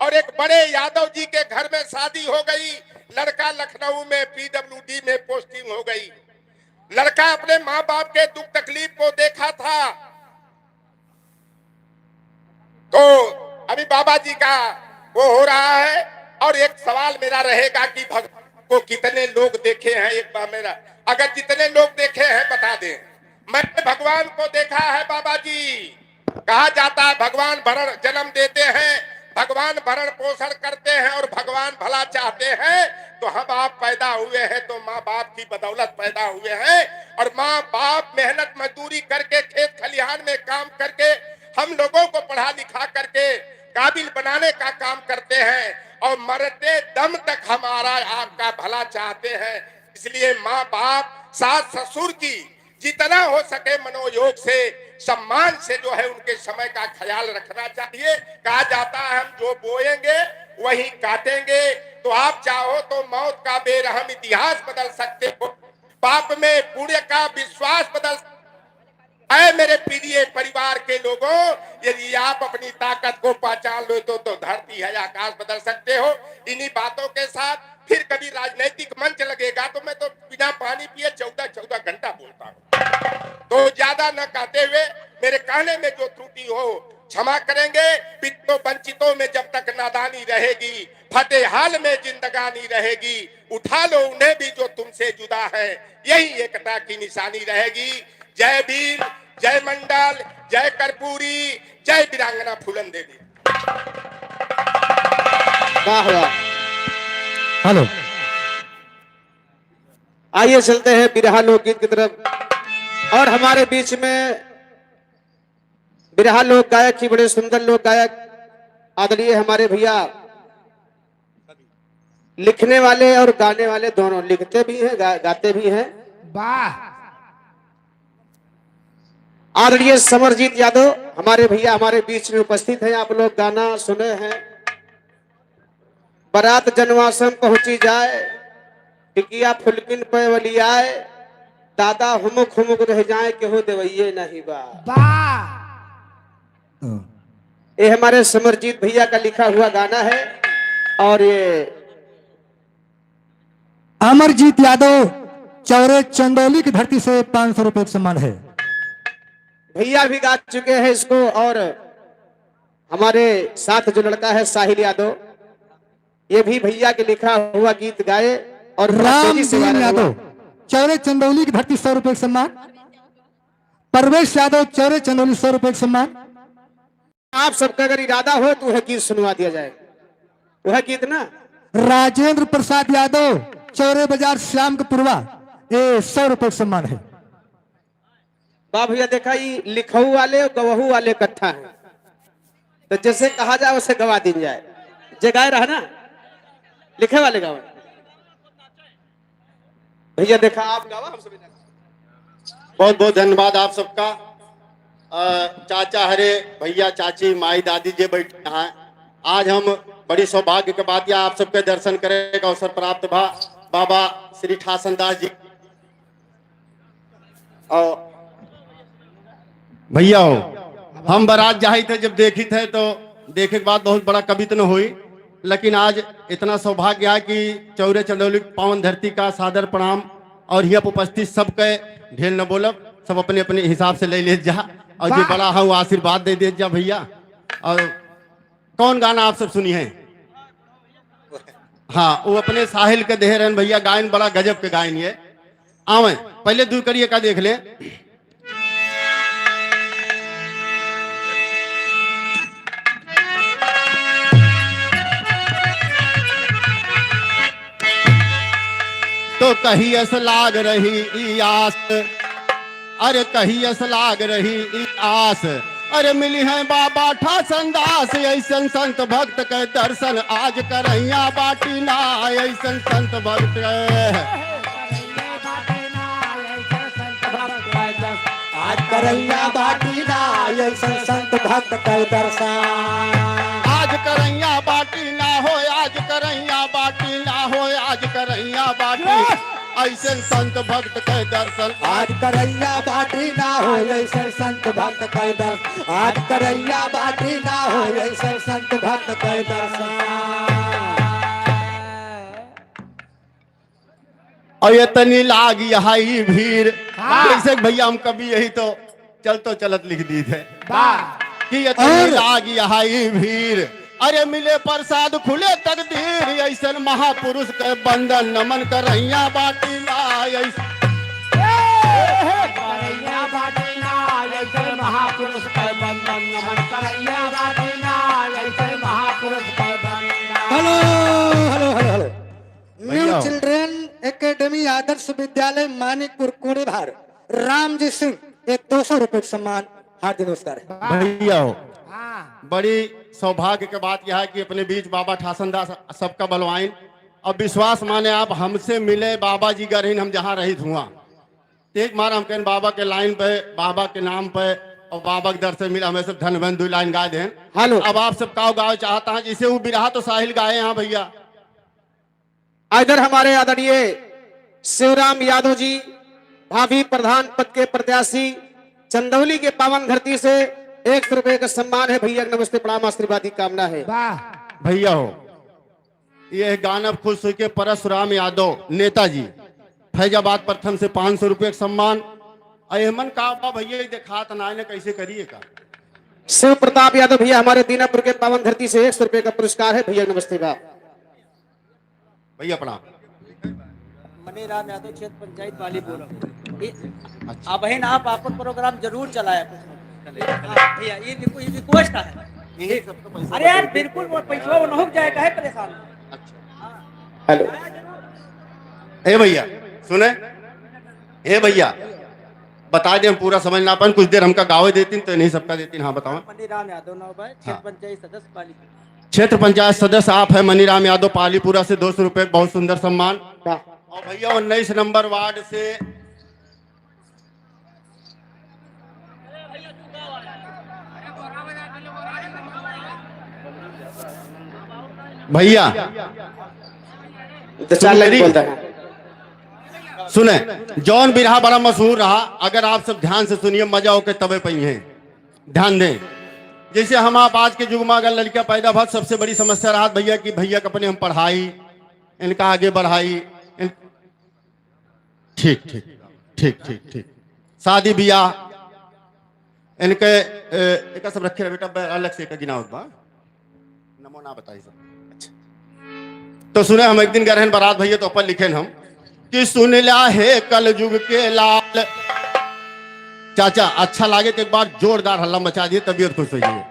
और एक बड़े यादव जी के घर में शादी हो गई, लड़का लखनऊ में पीडब्ल्यूडी में पोस्टिंग हो गई। लड़का अपने माँ बाप के दुख तकलीफ को देखा था, तो अभी बाबा जी का वो हो रहा है। और एक सवाल मेरा रहेगा कि भगवान को कितने लोग देखे हैं, एक बार मेरा, अगर जितने लोग देखे हैं बता दें। मैंने भगवान को देखा है बाबा जी। कहा जाता है भगवान भरण जन्म देते हैं, भगवान भरण पोषण करते हैं और भगवान भला चाहते हैं। तो हम आप पैदा हुए हैं तो माँ बाप की बदौलत पैदा हुए हैं, और माँ बाप मेहनत मजदूरी करके खेत खलिहान में काम करके हम लोगों को पढ़ा लिखा करके काबिल बनाने का काम करते हैं, और मरते दम तक हमारा आपका भला चाहते हैं। इसलिए माँ बाप सास ससुर की जितना हो सके मनोयोग से, सम्मान से जो है उनके समय का ख्याल रखना चाहिए। कहा जाता है हम जो बोएंगे वही काटेंगे। तो आप चाहो तो मौत का बेरहम इतिहास बदल सकते हो, पाप में पुण्य का विश्वास बदल। ऐ मेरे प्रिय परिवार के लोगों, यदि आप अपनी ताकत को पहचान लो तो धरती है आकाश बदल सकते हो। इन्हीं बातों के साथ फिर कभी राजनीतिक मंच लगेगा तो मैं तो बिना पानी पिए 14 घंटा बोलता हूँ। तो ज्यादा न कहते हुए मेरे कहने में जो त्रुटि हो क्षमा करेंगे। पितों वंचितों में जब तक नादानी रहेगी, फटे हाल में जिंदगानी रहेगी, उठा लो उन्हें भी जो तुमसे जुदा है, यही एकता की निशानी रहेगी। जय वीर, जय मंडल, जय कर्पूरी, जय वीरांगना फूलन देवी। वाह वाह। हेलो, आइए चलते हैं बिरहा लोकगीत की तरफ। और हमारे बीच में बिरहा लोक गायक ही बड़े सुंदर लोक गायक आदरणीय हमारे भैया, लिखने वाले और गाने वाले दोनों, लिखते भी हैं गाते भी हैं। वाह, आदरणीय समरजीत यादव हमारे भैया हमारे बीच में उपस्थित हैं। आप लोग गाना सुने हैं, बारात जनवासन पहुंची जाए, टिकिया फुलकिन पे वली आए, दादा हुमुक हुमुक रह जाए कि हो देवैये नहीं बा। वाह, ये हमारे समरजीत भैया का लिखा हुआ गाना है। और ये अमरजीत यादव चौरे चंदौली की धरती से 500 रुपए सम्मान है। भैया भी गा चुके हैं इसको। और हमारे साथ जो लड़का है साहिल यादव, ये भी भैया के लिखा हुआ गीत गाए। और राम तेजी से दीन वायरल यादव हुआ। चौरे चंदौली की धरती 100 रुपए का सम्मान। परवेश यादव चौरे चंदौली 100 रुपए का सम्मान। आप सबका अगर इरादा हो तो वह गीत सुनवा दिया जाए। वह गीत ना राजेंद्र प्रसाद यादव चौरे बाजार श्याम के पूर्वा, ये 100 रुपए का सम्मान है। वाह भैया, देखा ये लिखऊ वाले और गवहू वाले कट्ठा है, तो जैसे कहा जाए वैसे गवा दी जाए। जगाए रहा ना, लिखे वाले गावा। भैया देखा आप गावा, हम सभी बहुत बहुत धन्यवाद आप सबका। चाचा हरे भैया चाची माई दादी जी बैठे हैं। आज हम बड़ी सौभाग्य के बात यह आप सबके दर्शन करने का अवसर प्राप्त भा। बाबा श्री ठासन दास जी और भैया हो, हम बारात जाही थे, जब देखी थे तो देखे के बाद बहुत बड़ा कवि तो न हुई, लेकिन आज इतना सौभाग्य है कि चौरे चंदौली पावन धरती का सादर प्रणाम और यहाँ उपस्थित सबके ढेर न बोलब, सब अपने अपने हिसाब से ले ले जा और जो बड़ा है वो आशीर्वाद दे दे जा भैया। और कौन गाना आप सब सुनी है? हाँ, वो अपने साहिल के देह रहन भैया, गायन बड़ा गजब के गायन ये। आवे पहले दूर करिए का देख ले। तो कही अस लाग रही ई आस, अरे कही अस लाग रही ई आस, अरे मिली है बाबा ठासन दास, ऐसन संत भक्त के दर्शन आज करैया बाटी ना, ऐसन संत भक्त आज करैया बाटी ना, ऐसन संत भक्त के दर्शन, आज करैया बाटी ना हो, आज करैया बाटी ना हो, आज करैया बाटी, ऐसे संत भक्त के दर्शन आज करैया बाटी ना हो, ऐसे संत भक्त के दर्शन, आज करैया बाटी ना हो, ऐसे संत भक्त के दर्शन। और ये तनी लाग यही भीड़, जैसे भैया हम कभी यही तो चलतो चलत लिख दी थे कि ये तनी लाग यही भीड़, अरे मिले प्रसाद खुले तकदीर, ऐसे महापुरुष के बंदन नमन करैया बाटी ना, करैया बाटी ना, ऐसे महापुरुष के बंदन नमन करैया बाटी ना, ऐसे महापुरुष के बंदन। Hello hello hello hello, new children academy Adarsh Vidyalaya Manikpur कुड़ी भार रामजी सिंह, एक 200 रुपए का सम्मान, हार्दिक नमस्कार है। भैया हो, बड़ी सौभाग्य के बात यह है कि अपने बीच बाबा ठासन दास सबका बलवाइन। अब विश्वास माने आप हमसे मिले बाबा जी का रहीन, हम जहाँ रही हुआ एक मार हम कहें बाबा के लाइन पे, बाबा के नाम पे और बाबा के दर से मिला, हमें सब धन बन 2 लाइन गा दें। हेलो, अब आप सब का गाँव चाहता है, जिसे वो बिरहा तो साहिल गाए यहाँ भैया। इधर हमारे आदरणीय शिवराम यादव जी भावी प्रधान पद के प्रत्याशी चंदौली के पावन धरती से 100 रुपए का सम्मान है। भैया नमस्ते प्रणाम आशीर्वाद की कामना है। भैया हो, ये गाना खुश हुई के परशुराम यादव नेताजी फैजाबाद प्रथम से 500 रुपए का सम्मान। अहमन का भैया देखा ना कैसे करिए का। शिव प्रताप यादव भैया हमारे दीनापुर के पावन धरती से 100 रुपए का पुरस्कार है। भैया नमस्ते का भैया प्रणाम। मनीराम यादव क्षेत्र पंचायत वालीपुर। अब बहन आप आपका प्रोग्राम जरूर चलाया भैया, ये रिक्वेस्ट है। अरे यार बिल्कुल वो पैसा वो न जाएगा है परेशान। हेलो, ए भैया सुने, ए भैया बता दे, हम पूरा समझ ना पाए, कुछ देर हमका गावे देती तो नहीं सबका देती। हाँ बताओ। मनीराम यादव नाम है, क्षेत्र पंचायत सदस्य पालीपुर। क्षेत्र पंचायत सदस्य आप है मनीराम यादव पालीपुरा से 200 रुपए, बहुत सुंदर सम्मान। और भैया 19 नंबर वार्ड से भैया सुने, जौन बिरहा बड़ा मशहूर रहा, अगर आप सब ध्यान से सुनिए मजा होकर तबे पई हैं, ध्यान दें। जैसे हम आप आज के युग में अगर लड़कियां पैदा भर, सबसे बड़ी समस्या रहा भैया कि भैया के अपने हम पढ़ाई, इनका आगे बढ़ाई, ठीक ठीक ठीक ठीक ठीक, शादी ब्याह इनके एक सब रखे बेटा अलग से गिना होगा, नमो ना बताइए सब। तो सुने हम एक दिन गए रहन बारात भैया तो ऊपर लिखे हम कि सुन ला है कल युग के लाल। चाचा अच्छा लागे तो एक बार जोरदार हल्ला मचा दिए, तबीयत खुश हो जाइए।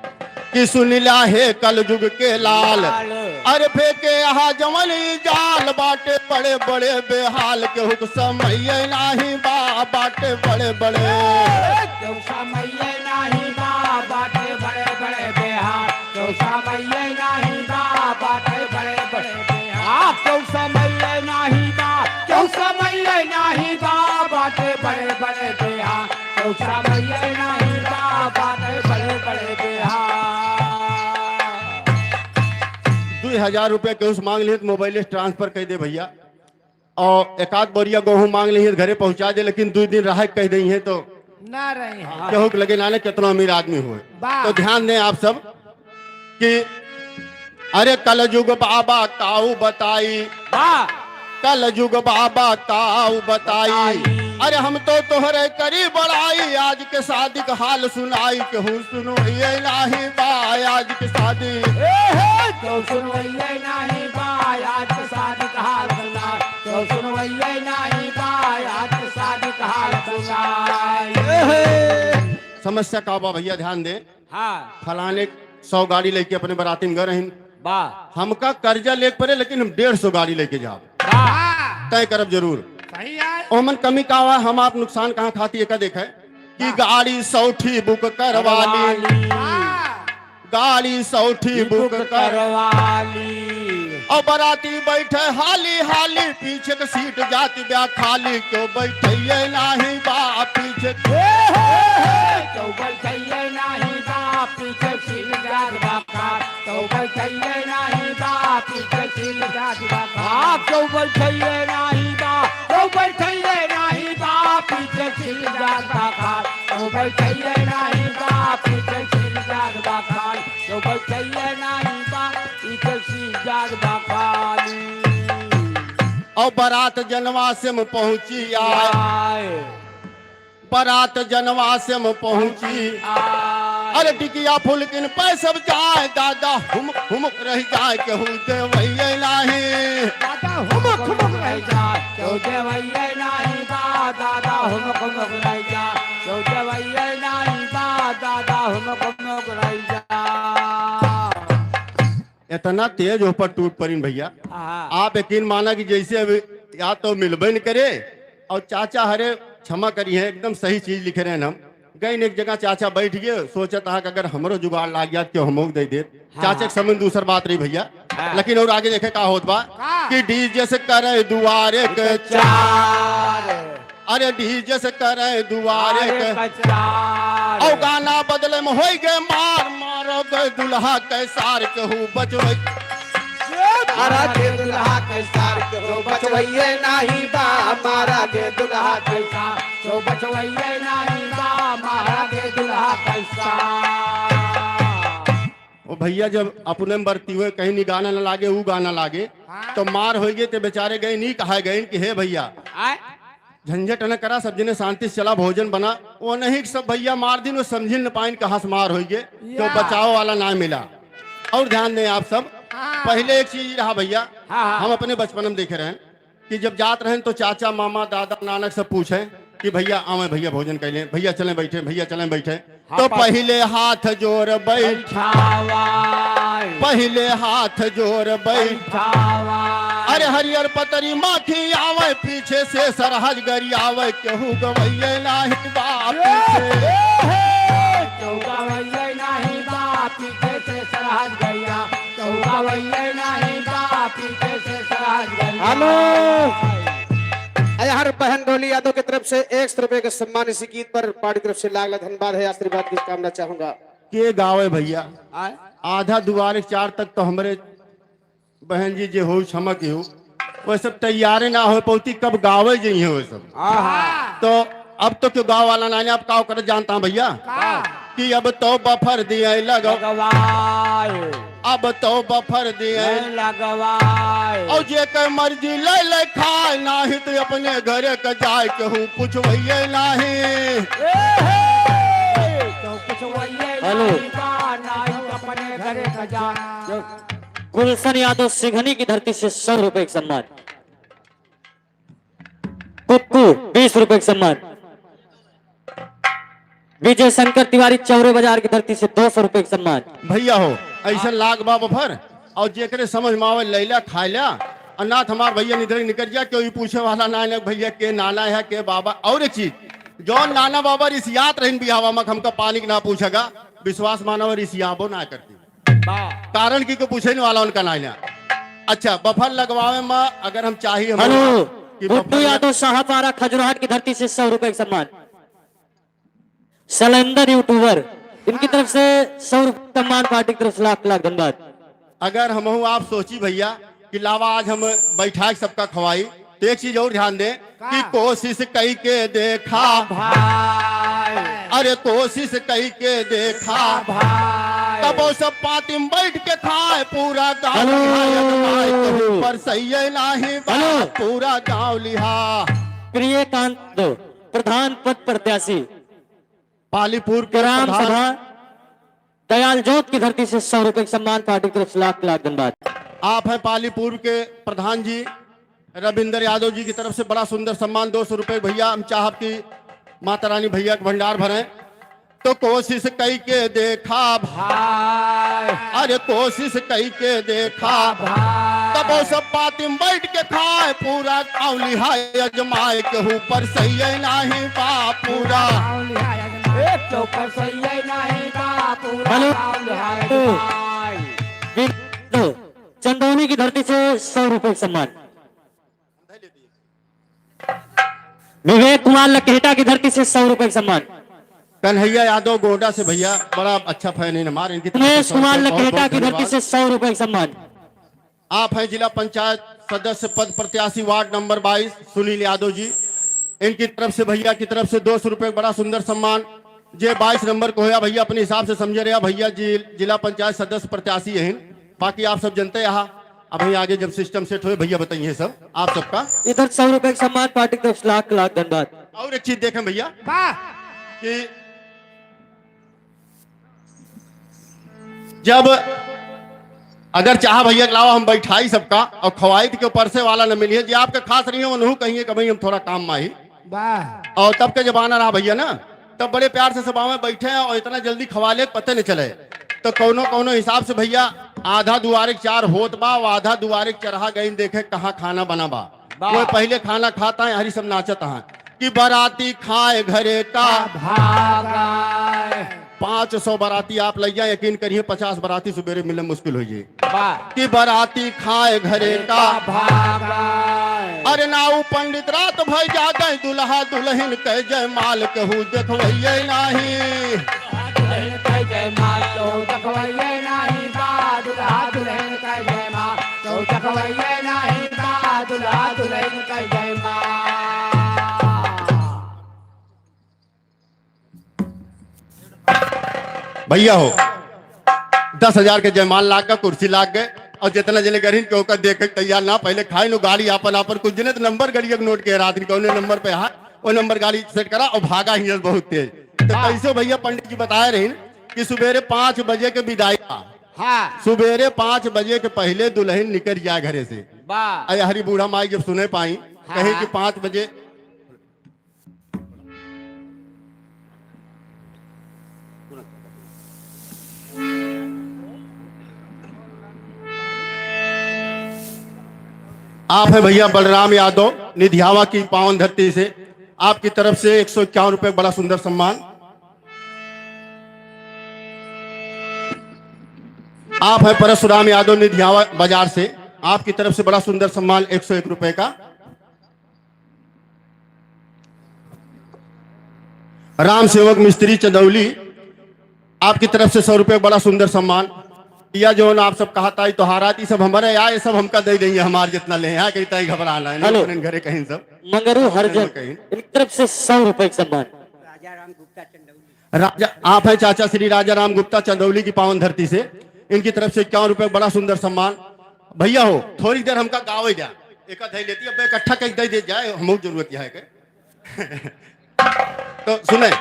कि सुन ला है कल युग के लाल, अरे फेंके यहाँ जमली जाल, बाटे बड़े बड़े बेहाल के हुक समय नाही बा, बाटे बड़े बड़े क्यों समय नाही बा, बाटे बड़े बड़े बेहाल। क्यों समय नाही बा, बाटे बड़े बड़े बेहाल। क्यों समय नाही बा, क्यों समय नाही बा, बाटे बड़े बड़े बेहाल। क्यों समय नाही बा, बाटे बड़े बड़े बेहाल। 2000 रुपये के उस मांग लिए तो मोबाइल ट्रांसफर कर दे भैया, और एक आध बोरिया गेहूं मांग लिए घरे पहुंचा दे, लेकिन 2 दिन राहत कह दी है तो ना रही है। केहू के लगे नाने कितना अमीर आदमी हुए। वाह। तो ध्यान दें आप सब कि अरे कल युग बाबा काऊ बताई, वाह कल युग बाबा काऊ बताई, अरे हम तो तोहरे करी बड़ाई, आज के शादी का हाल सुनाई, केहू सुनो ये नाही बा, आज के शादी क्यों सुनवैये नाही बा, आज के शादी का हाल सुनाई। क्यों सुनवैये नाही बा, आज के शादी का हाल सुनाई। समस्या का बा भैया ध्यान दे। हाँ फलाने 100 गाड़ी लेके अपने बराती में गए रही, वाह हमका कर्जा लेके पड़े लेकिन हम 150 गाड़ी लेके जाओ, वाह तय करब जरूर। सही है। ओमन कमी का हुआ, हम आप नुकसान कहाँ खाती है का देखा कि गाड़ी सौठी बुक करवाली, गाड़ी सौठी बुक कर, करवाली। और बराती बैठे हाली हाली, पीछे के सीट जाती ब्या खाली, क्यों बैठे ये नाही बा पीछे, क्यों बैठैये नाही बा, पीछे सील जात बाकार। क्यों बैठैये नाही बा, पीछे सील जात बाकार। क्यों बैठैये नाही बा, क्यों बैठैये नाही बा, पीछे सील जात बाकार। क्यों बैठैये नाही बा, पीछे सील जात बाकार। क्यों बैठैये नाही बा, पीछे सील जात बाकार। और बारात जनवासे में पहुंची आए, बारात जनवासे में पहुंची, अरे टिकिया फुलकिन पे सब जाए, दादा हुमुक हुमुक रह जाए, केहू देवैये नाही, दादा हुमुक हुमुक रह जाए। क्यों देवैये नाही बा, दादा हुमुक हुमुक रह जाए। क्यों देवैये नाही बा, दादा हुमुक हुमुक रह जाए। इतना तेज ऊपर टूट पड़ी भैया, हाँ। आप यकीन माना कि जैसे अभी या तो मिलबे न करे, और चाचा हरे क्षमा करी है एकदम सही चीज लिखे रहे हैं हम। गई एक जगह चाचा बैठ गए, सोचा था कि अगर हमरो जुगाड़ लाग गया तो हम दे दे। चाचा के समय दूसर बात रही भैया, लेकिन और आगे देखे का होत बा कि डीजे से करे दुआरे के चार, अरे डीजे से करे दुआरे के, चार। और गाना बदले में हो गए मार, मारो गए दुल्हा के सार, केहू बचवे मारा के दुल्हा के सार, क्यों बचवैये नाही बा, मारा के दुल्हा के सार। क्यों बचवैये नाही बा, मारा के दुल्हा कैसा। ओ भैया जब अपने में बरती हुए कहीं नहीं गाना न लागे, वो गाना लागे तो मार हो गए, तो बेचारे गए नहीं कहा गए कि हे भैया झंझट न करा, सब जने शांति से चला, भोजन बना। वो नहीं सब भैया मार दिन वो समझ न पाइन कहाँ से मार हो गए, तो बचाव वाला ना मिला। और ध्यान दें आप सब, पहले एक चीज रहा भैया, हम अपने बचपन में देखे रहे कि जब जात रहे तो चाचा मामा दादा नानक सब पूछे कि भैया आवे, भैया भोजन कर ले, भैया चलें बैठे, भैया चलें बैठे, तो पहले हाथ जोड़ बैठावा, पहले हाथ जोड़ बैठावा, अरे हरियर पतरी माखी आवे, पीछे से सरहज गरी आवे, केहू गवैये नाही बा पीछे, क्यों गवैये नाही बा, पीछे से सरहज गैया। क्यों गवैये नहीं बा, पीछे से सरहज गैया। हेलो, यहाँ बहन डोली यादव की तरफ से 100 रुपए के सम्मान इसी गीत पर पार्टी की तरफ से लाख लाख धन्यवाद है, आशीर्वाद की कामना चाहूंगा। के गावे भैया आधा दुआरे 4 तक तो हमारे बहन जी जो हो क्षमा की हो, वो सब तैयारे ना हो पौती, कब गावे जी है वो सब। तो अब तो क्यों गाँव वाला ना, आप का कर जानता हूँ भैया कि अब तो बफर दिए लगवाए, अब तो बफर दिए लगवाए, और जे के मर्जी ले ले खाए, नाही तो अपने घरे का जाए, कहूँ कुछ भैया नाही। तो कुछ वही नहीं बा, नहीं अपने घरे का जा। गुलशन यादव सिंघनी की धरती से 100 रुपए का सम्मान। कुक्कू 20 रुपए का सम्मान। विजय शंकर तिवारी चौरे बाजार की धरती से 200 रुपए का सम्मान। भैया हो ऐसा लाग बाब फर और जेकरे समझ में आवे लैला खायला अनाथ हमार भैया निधर निकल जा कोई पूछे वाला ना है भैया के नाना है के बाबा। और एक चीज जो नाना बाबा रिसियात रहीन बिहावा में हमका पानी ना पूछेगा विश्वास मानव रिसियाबो ना करती कारण की को पूछे नहीं वाला उनका नाना। अच्छा बफर लगवावे में अगर हम चाहिए हेलो गुड्डू यादव शाहपारा खजुराहट की धरती से 100 रुपए का सम्मान। सलेंदर यूट्यूबर इनकी तरफ से 100 रुपए सम्मान पार्टी की तरफ से लाख लाख धन्यवाद। अगर हम आप सोची भैया कि लावा आज हम बैठा सबका खवाई तो एक चीज और ध्यान दें कि कोशिश कई के देखा भाई अरे कोशिश कई के देखा भाई तब वो सब पाती में बैठ के खाए पूरा गाँव लिहाय पर सही है नहीं बात पूरा गाँव लिहा। प्रियकांत दो प्रधान पद प्रत्याशी पालीपुर के ग्राम प्रधान सभा दयाल जोत की धरती से 100 रुपए का सम्मान पार्टी की तरफ से लाख लाख धन्यवाद। आप हैं पालीपुर के प्रधान जी रविंदर यादव जी की तरफ से बड़ा सुंदर सम्मान 200 रुपए। भैया हम चाहब की माता रानी भैया का भंडार भरें तो कोशिश कई के देखा भाई अरे कोशिश कई के देखा तब वो सब पाती में बैठ के खाए पूरा गाँव लिहाय अजमाए के ऊपर सही है नहीं बा पूरा। चौपर सही है नहीं बा पूरा हेलो। गाँव लिहाय भाई। दो चंदौली की धरती से 100 रुपए का सम्मान। विवेक कुमार लकेटा की धरती से 100 रुपए का सम्मान। कन्हैया यादव गोडा से भैया बड़ा अच्छा फैन है हमारे इनकी तरफ से उमेश कुमार बहुत- बहुत लकेटा की धरती धन्यवाद। से 100 रुपए का सम्मान। आप हैं जिला पंचायत सदस्य पद प्रत्याशी वार्ड नंबर 22 सुनील यादव जी इनकी तरफ से भैया की तरफ से 200 रुपए बड़ा सुंदर सम्मान। जे 22 नंबर को होया भैया अपने हिसाब से समझे रहा भैया जी जिला पंचायत सदस्य प्रत्याशी है बाकी आप सब जनते यहाँ अभी आगे जब सिस्टम सेट हुए भैया बताइए सब आप सबका। इधर 100 रुपए का सम्मान पार्टी की तरफ से लाख लाख धन्यवाद। और एक चीज देखें भैया कि जब अगर चाह भैया के अलावा हम बैठाई सबका और खवाई के परसे वाला न मिलिए जी आपके खास नहीं हो उन्होंने कहिए कि भाई हम थोड़ा काम माही और तब के जमाना रहा भैया ना तब बड़े प्यार से सभा में बैठे हैं और इतना जल्दी खवा ले पता नहीं चले तो कौनो कौनो हिसाब से भैया आधा दुआरे 4 होत बा और आधा दुआरे चढ़ा गई देखे कहाँ खाना बना बा वो पहले खाना खाता है हरी सब नाचता है कि बाराती खाए घरे का भागा 500 बाराती आप ले जाए यकीन करिए 50 बाराती सुबेरे मिलने मुश्किल हो जाए बा कि बाराती खाए घरे का भागा अरे नाऊ पंडित रात भई जा गए दुल्हा दुल्हन कह जय माल कहू देखवैये नहीं कह जय माल तो देखवैये नहीं बा दुल्हा दुल्हन कह जय माल तो देखवैये नहीं बा दुल्हा दुल्हन कह जय माल। भैया हो 10,000 के जयमाल लाग का कुर्सी लाग गए और जितना जने गरीन के होकर देखे तैयार ना पहले खाए नो गाड़ी आपन आपन कुछ जने तो नंबर गाड़ी नोट के रात कौन नंबर पे हाथ वो नंबर गाड़ी सेट करा और भागा ही बहुत तेज तो कैसे भैया पंडित जी बताए रही कि सुबेरे 5 बजे के विदाई हाँ सुबेरे 5 बजे के पहले दुल्हन निकल जाए घरे से बा अरे हरी बूढ़ा माई जब सुने पाई कहीं कि 5 बजे आप है भैया बलराम यादव निधियावा की पावन धरती से आपकी तरफ से 151 रुपए बड़ा सुंदर सम्मान। आप है परशुराम यादव निधियावा बाजार से आपकी तरफ से बड़ा सुंदर सम्मान 101 रुपए का। राम सेवक मिस्त्री चंदौली आपकी तरफ से 100 रुपए बड़ा सुंदर सम्मान। या जो आप सब कहा था तोहाराती सब हमारे यहाँ ये सब हमका दे देंगे हमारे जितना ले यहाँ कहीं तय घबराना है हेलो। नहीं घरे कहीं सब मंगरू हरजन इनकी तरफ से 100 रुपए का सम्मान। राजा आप है चाचा श्री राजा राम गुप्ता चंदौली की पावन धरती से इनकी तरफ से 51 रुपए बड़ा सुंदर सम्मान। भैया हो थोड़ी देर हमका गाँव ही जा एक दे लेती अब इकट्ठा कहीं दे दे जाए हम जरूरत है के तो सुने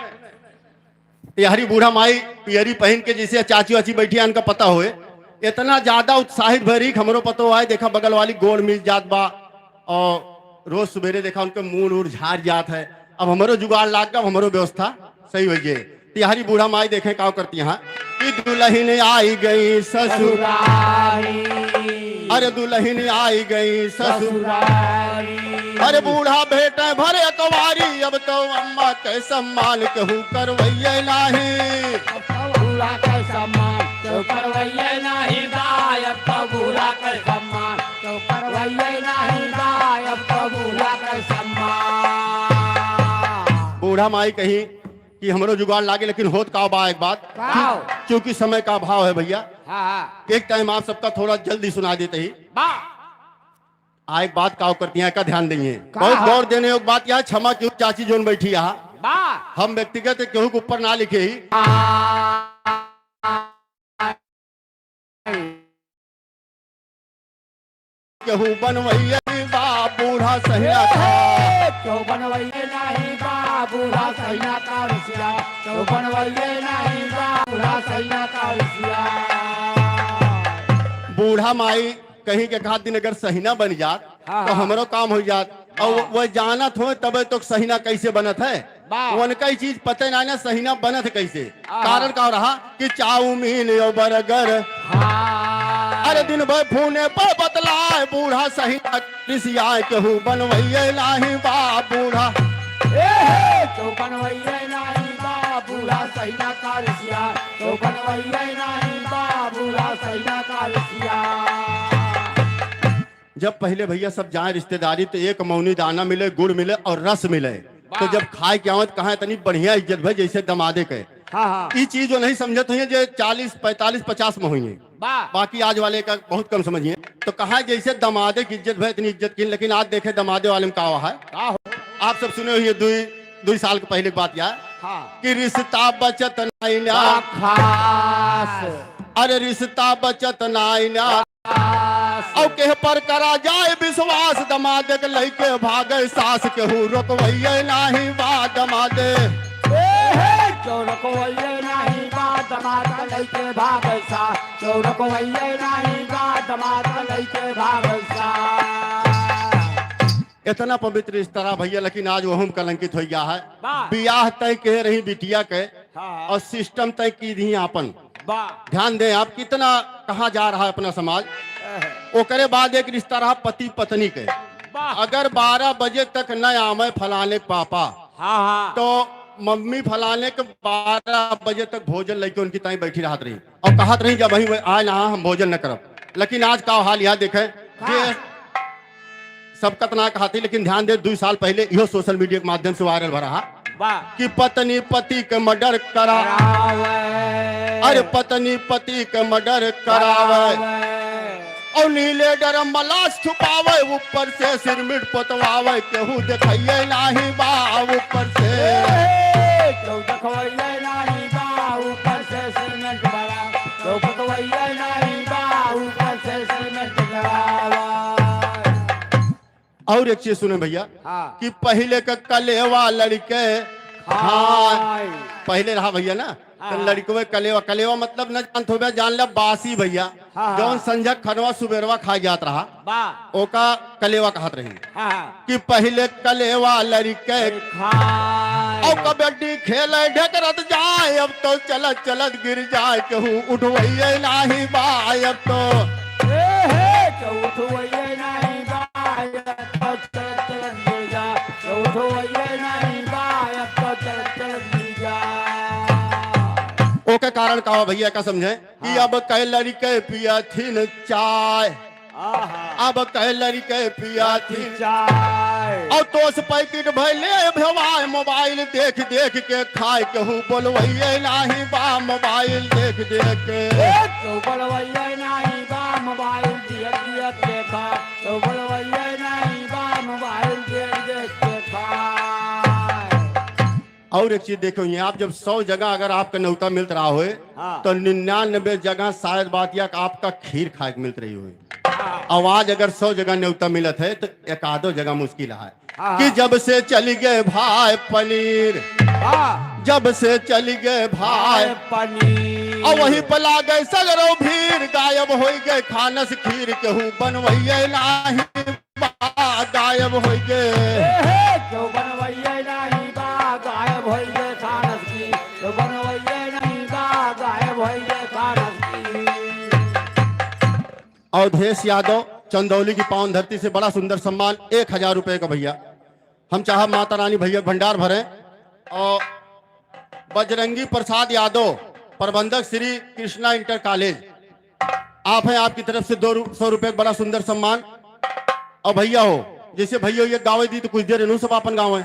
ये हरी बूढ़ा माई पियरी पहन के जैसे चाची वाची बैठी है इनका पता होए इतना ज्यादा उत्साहित भरी हमरो पतो है। देखा बगल वाली गोड़ मिल जात बा और रोज सवेरे देखा उनके मुंह उड़ झाड़ जात है। अब हमारो जुगाड़ लाग गया, हमारो व्यवस्था सही हो गई। तिहारी बूढ़ा माई देखे का करती है कि दुल्हन आई गई ससुरारी, अरे दुल्हन आई गई ससुरारी, अरे बूढ़ा बेटे भरे कवारी, अब तो अम्मा के सम्मान कहूँ करवैये नाही। बूढ़ा के सम्मान तो करवैये नहीं गायब, तो बूढ़ा के सम्मान तो करवैये नहीं गायब, तो बूढ़ा के सम्मान। बूढ़ा माई कही कि हमरो जुगाड़ लागे, लेकिन होत का बा एक बात, क्योंकि समय का अभाव है भैया। हाँ एक टाइम आप सबका थोड़ा जल्दी सुना देते ही बा एक बात का करती है का ध्यान देंगे। बहुत गौर देने योग्य बात यह क्षमा क्यों चाची जोन बैठी यहाँ, बा हम व्यक्तिगत केहू के ऊपर ना लिखे ही केहू बनवैया बा बूढ़ा सहिया तो बनवैये नहीं बा बूढ़ा सैना का रसिया, तो बनवैये नहीं बा बूढ़ा सैना का रसिया। बूढ़ा माई कहीं के खाद दिन अगर सहीना बन जात तो हमरो काम हो जात। और वह जानत हो तब तो सहीना कैसे बनत है, उनका ही चीज पता ना ना सहीना बनत है कैसे। कारण का रहा कि चाउमीन और बर्गर, अरे दिन भर फूने पर बतलाए बूढ़ा सहीना कृषिया केहू बनवैये नाही बा बूढ़ा, तो बनवैये नहीं बा बूढ़ा सैना का रसिया, तो बनवैये नहीं बा बूढ़ा सैना का रसिया। जब पहले भैया सब जाए रिश्तेदारी तो एक मौनी दाना मिले, गुड़ मिले और रस मिले, तो जब खाए के आवत कहा तनी बढ़िया इज्जत भाई जैसे दमादे के। ये चीज जो नहीं समझत हुई जो 40 45 50 में हुई है, बाकी आज वाले का बहुत कम समझिए। तो कहा जैसे दमादे की इज्जत भाई इतनी इज्जत की, लेकिन आज देखे दमादे वाले में का है। आप सब सुने हुई 2 साल के पहले की बात यार कि रिश्ता बचत नहीं ना खास, अरे रिश्ता बचत नहीं ना और के पर करा जाए विश्वास, दमादे के लइके भागे सास केहू रोकवैये नाही बा दमादे, तो रोकवैये नहीं बा दमाद लइके भागे सास, तो रोकवैये नहीं बा दमाद लइके भागे सास। इतना पवित्र रिश्ता भैया, लेकिन आज वो हम कलंकित हो गया है। बियाह तय कह रही बिटिया के और सिस्टम तय की दी आपन। ध्यान दें आप कितना कहाँ जा रहा है अपना समाज। ओकरे बाद एक रिश्ता रहा पति पत्नी के, अगर 12 बजे तक न आवे फलाने पापा तो मम्मी फलाने के 12 बजे तक भोजन लेके उनकी ताई बैठी रहत रही और कहत रही जब वही आए ना हम भोजन न करब। लेकिन आज का हाल यह देखे कि सब कतना कहती, लेकिन ध्यान दे 2 साल पहले यह सोशल मीडिया के माध्यम से वायरल भरा कि पत्नी पति के मर्डर करावे, अरे पत्नी पति के मर्डर करावे और नीले डरम मलास छुपावे, ऊपर से सिरमिट पोतवावे केहू देखैये नाही बा ऊपर से, तो देखवैये नहीं बा ऊपर से सिरमिट बड़ा, तो देखवैये नहीं बा ऊपर से सिरमिट बड़ा। और एक चीज सुने भैया कि पहले का कलेवा लड़के पहले रहा भैया ना, तो लड़के कलेवा मतलब न जानत हो जान ला बासी भैया, जौन संझा खनवा सुबेरवा खा जात रहा ओका कलेवा कहत रही कि पहले कलेवा लड़के और कबड्डी खेले ढकरत जाए, अब तो चलत चलत गिर जाए केहू उठवैये नाही बा, अब तो उठवैये नहीं बा, तो चलत चलत गिर जा, तो उठवैये नहीं बा, तो चलत चलत गिर जा। ओके कारण का भैया का समझे कि अब कह लड़के पिया थी चाय, अब कह लड़के पिया थी चाय और तोस पैकेट भैले भेवाए, मोबाइल देख देख के खाए केहू बोलवैये नाही बा मोबाइल देख देख के, तो बोलवैये नहीं बा मोबाइल देख देख के खा, तो बोलवैये नहीं बा मोबाइल देख देख के खा। और एक चीज देखो ये आप जब 100 जगह अगर आपका न्योता मिलता रहा हो तो 99 जगह शायद बात यह आपका खीर खाए मिलत रही हो। आवाज अगर 100 जगह न्योता मिलत है तो एक आधो जगह मुश्किल है कि जब से चली गए भाई पनीर, जब से चली गए भाई पनीर और वहीं पर ला गए सगरो भीड़ गायब हो गए खानस खीर केहू बनवैये नाही गायब हो गए क्यों बनवैये नहीं बा गायब हो गए खानस की क्यों बनवैये नहीं बा गायब हो गए खानस की। अवधेश यादव चंदौली की पावन धरती से बड़ा सुंदर सम्मान 1000 रुपए का भैया। हम चाह माता रानी भैया भंडार भरें। और बजरंगी प्रसाद यादव प्रबंधक श्री कृष्णा इंटर कॉलेज, आप हैं, आपकी तरफ से 200 रुपए बड़ा सुंदर सम्मान। और भैया हो जैसे भैया ये गाँव दी तो कुछ देर इन्हों सब अपन गाँव है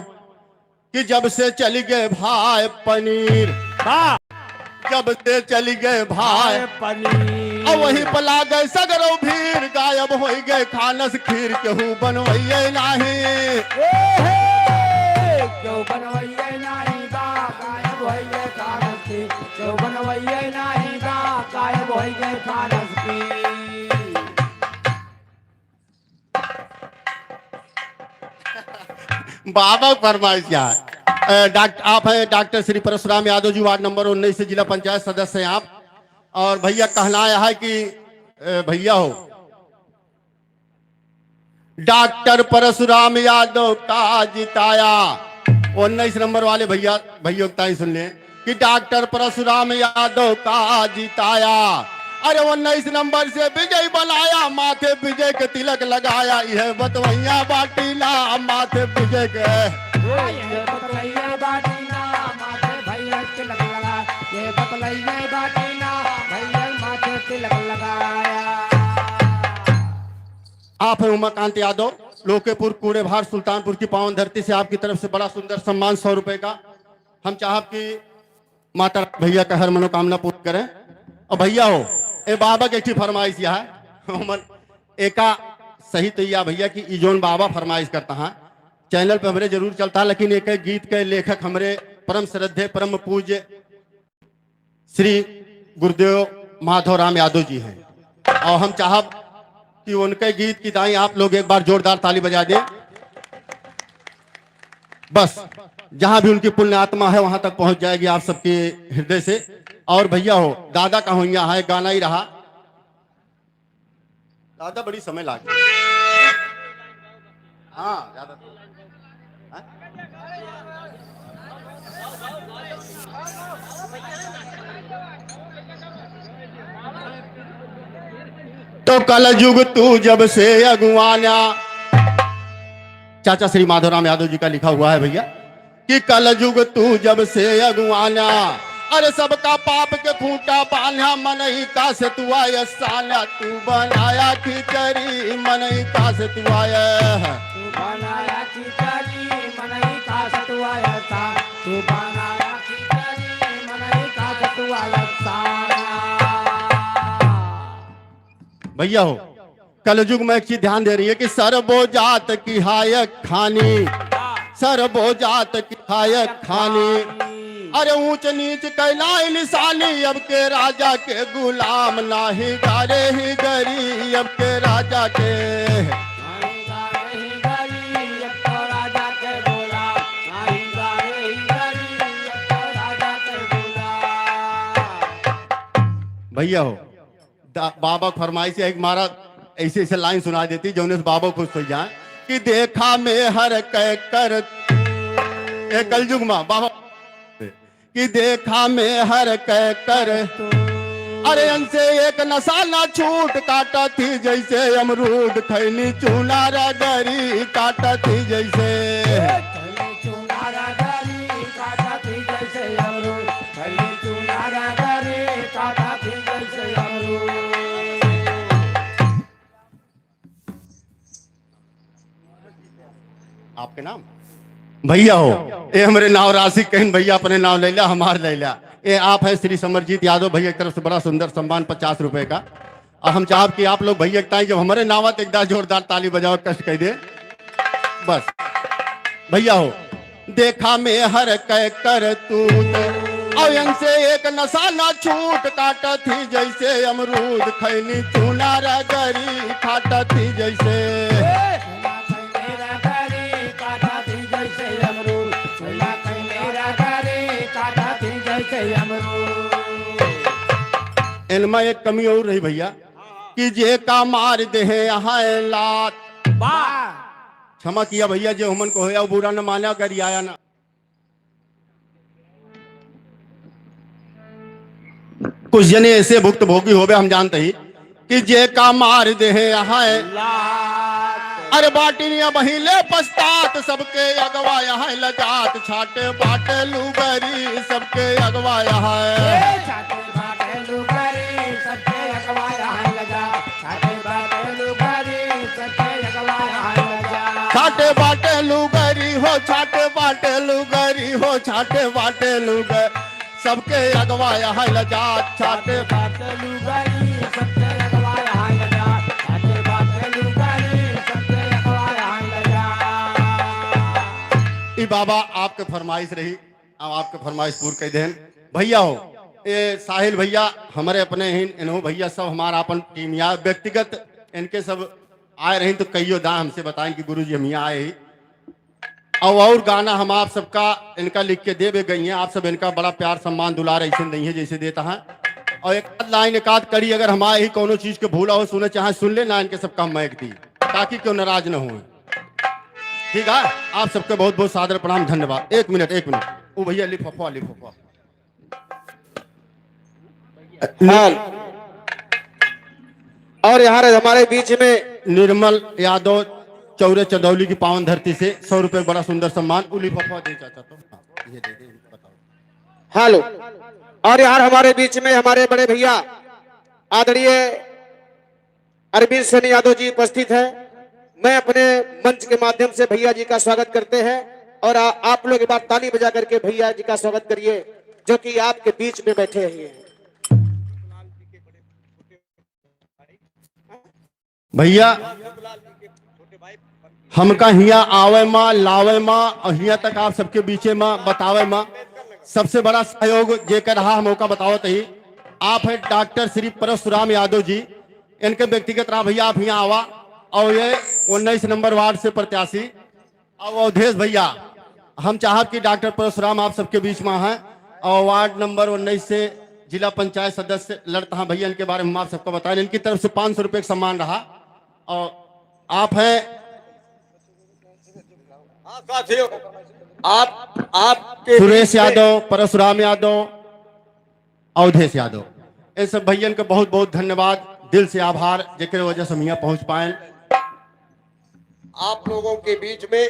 कि जब से चली गए भाई पनीर जब से चली गए भाई पनीर और वहीं पर ला गए सगरो भीड़ गायब हो गए खानस खीर केहू बनवैये नाही क्यों बनवैये नहीं बा गायब हो गए खानस की क्यों बनवैये नहीं बा गायब हो गए खानस की। बाबा फरमाइश क्या है? आप हैं doctor Shri Parshuram Yadav ji, ward number 19 से जिला पंचायत सदस्य हैं आप। और भैया कहना आया है कि भैया हो डॉक्टर परशुराम यादव का जिताया 19 नंबर वाले भैया भैया सुन ले कि डॉक्टर परशुराम यादव का जिताया। अरे 19 नंबर से विजय बनाया माथे विजय के तिलक लगाया यह बतवैया बाटीला माथे विजय के ये बतलैया बाटीना माथे भैया तिलक लगा ये बतलैया बाटीना भैया माथे तिलक लगाया। आप हैं उमाकांत यादव लोकेपुर कूड़ेभार सुल्तानपुर की पावन धरती से आपकी तरफ से बड़ा सुंदर सम्मान 100 रुपए का। हम चाहब कि माता भैया का हर मनोकामना पूर्ण करें। और भैया हो ए बाबा की फरमाइश यह है एका सही तो या भैया की इजोन बाबा फरमाइश करता है चैनल पे हमरे जरूर चलता है, लेकिन एक गीत के लेखक हमरे परम श्रद्धे परम पूज्य श्री गुरुदेव माधव राम यादव जी हैं। और हम चाहब कि उनके गीत की दाई आप लोग एक बार जोरदार ताली बजा दें। बस जहां भी उनकी पुण्य आत्मा है वहां तक पहुंच जाएगी आप सबके हृदय से। और भैया हो दादा का होइया है गाना ही रहा दादा बड़ी समय लागे हाँ ज्यादा तो कल युग तू जब से अगुआना चाचा श्री माधवराम यादव जी का लिखा हुआ है भैया कि कल युग तू जब से अगुआना अरे सबका पाप के खूंटा बांधा मनई का से तू आया साला तू बनाया खिचड़ी मनई का से तू आया तू बनाया खिचड़ी मनई का से तू आया था तू बनाया खिचड़ी मनई का से तू आया साला। भैया हो कलयुग में एक चीज ध्यान दे रही है कि सर्वो जात की हायक खानी सर्वो जात की हायक खानी अरे ऊंच नीच कैलाई निशानी अब के राजा के गुलाम नाही गारे ही गरी अब के राजा के भैया हो बाबा फरमाइश एक मारा ऐसे ऐसे लाइन सुना देती जो उन्हें बाबा खुश हो जाए कि देखा में हर कह कर कलयुग में बाबा कि देखा में हर कह कर अरे इनसे एक नशा ना छूट काटा थी जैसे अमरूद खैनी चूना रगरी काटा थी जैसे आपके नाम भैया हो ये हमारे नाव राशि कहीं भैया अपने नाम ले लिया हमार ले लिया ये आप है श्री समरजीत यादव भैया की तरफ से बड़ा सुंदर सम्मान 50 रुपए का। और हम चाहब कि आप लोग भैया ताई जब हमारे नावत एक दार जोरदार ताली बजाओ कष्ट कह दे बस। भैया हो देखा में हर कह कर तू और इनसे एक नशा ना छूट काटा थी जैसे अमरूद खैनी चूना रगरी खाटा थी जैसे इनमें एक कमी और रही भैया कि जे का मार दे यहाँ लात। वाह क्षमा किया भैया जो हमन को होया बुरा न माना कर आया ना। कुछ जने ऐसे भुक्त भोगी होवे हम जानते ही कि जे का मार दे यहाँ अरे बाटिनिया बहिले पछतात सबके अगवा यहाँ लजात छाटे बाटे लुगरी सबके अगवा यहाँ छाते बाटे लुगरी सबके अगवाया है लगा छाते बाटे लुगरी सबके अगवाया है लगा छाटे बाटे लुगरी हो छाटे बाटे लुगरी हो छाटे बाटे लुगर सबके अगवा यहाँ लजात छाटे बाटे लुगरी सबके अगवाया है लगा छाते बाटे लुगरी सबके अगवाया है लगा। ई बाबा आपके फरमाइश रही अब आपके फरमाइश पूर्ण कर देन भैया हो ये साहिल भैया हमारे अपने ही इन्हों भैया सब हमारा अपन टीम या व्यक्तिगत इनके सब आए रहे तो कईयों दा हमसे बताएं कि गुरुजी हम यहाँ आए ही और गाना हम आप सबका इनका लिख के दे गई हैं। आप सब इनका बड़ा प्यार सम्मान दुलार ऐसे नहीं है जैसे देता है। और एक आध लाइन एक आध कड़ी अगर हमारे ही कोनो चीज के भूला हो सुने चाहे सुन ले ना इनके सबका मैक दी ताकि क्यों नाराज न हो। ठीक है आप सबके बहुत बहुत सादर प्रणाम धन्यवाद। एक मिनट ओ भैया लिफाफा हाल और यहाँ हमारे बीच में निर्मल यादव चौरे चंदौली की पावन धरती से 100 रुपए बड़ा सुंदर सम्मान उली फफा दे चाचा तो ये दे बताओ। हेलो और यहाँ हमारे बीच में हमारे बड़े भैया आदरणीय अरविंद सेन यादव जी उपस्थित है। मैं अपने मंच के माध्यम से भैया जी का स्वागत करते हैं और आप लोग एक बार ताली बजा करके भैया जी का स्वागत करिए जो कि आपके बीच में बैठे हैं। भैया हमका हिया आवे माँ लावे माँ और हिया तक आप सबके बीचे माँ बतावे माँ सबसे बड़ा सहयोग जेकर रहा मौका बताओ तही आप है डॉक्टर श्री परशुराम यादव जी इनके व्यक्तिगत रहा भैया आप यहाँ आवा और ये 19 नंबर वार्ड से प्रत्याशी और अवधेश भैया हम चाहब कि डॉक्टर परशुराम आप सबके बीच में हैं और वार्ड नंबर 19 से जिला पंचायत सदस्य लड़ता है भैया इनके बारे में हम आप सबको बताएं। इनकी तरफ से 500 रुपये का सम्मान रहा और आप हैं साथियों आपके सुरेश यादव परशुराम यादव अवधेश यादव इन सब भैया का बहुत बहुत धन्यवाद दिल से आभार जेकर वजह से हम यहाँ पहुंच पाए। आप लोगों के बीच में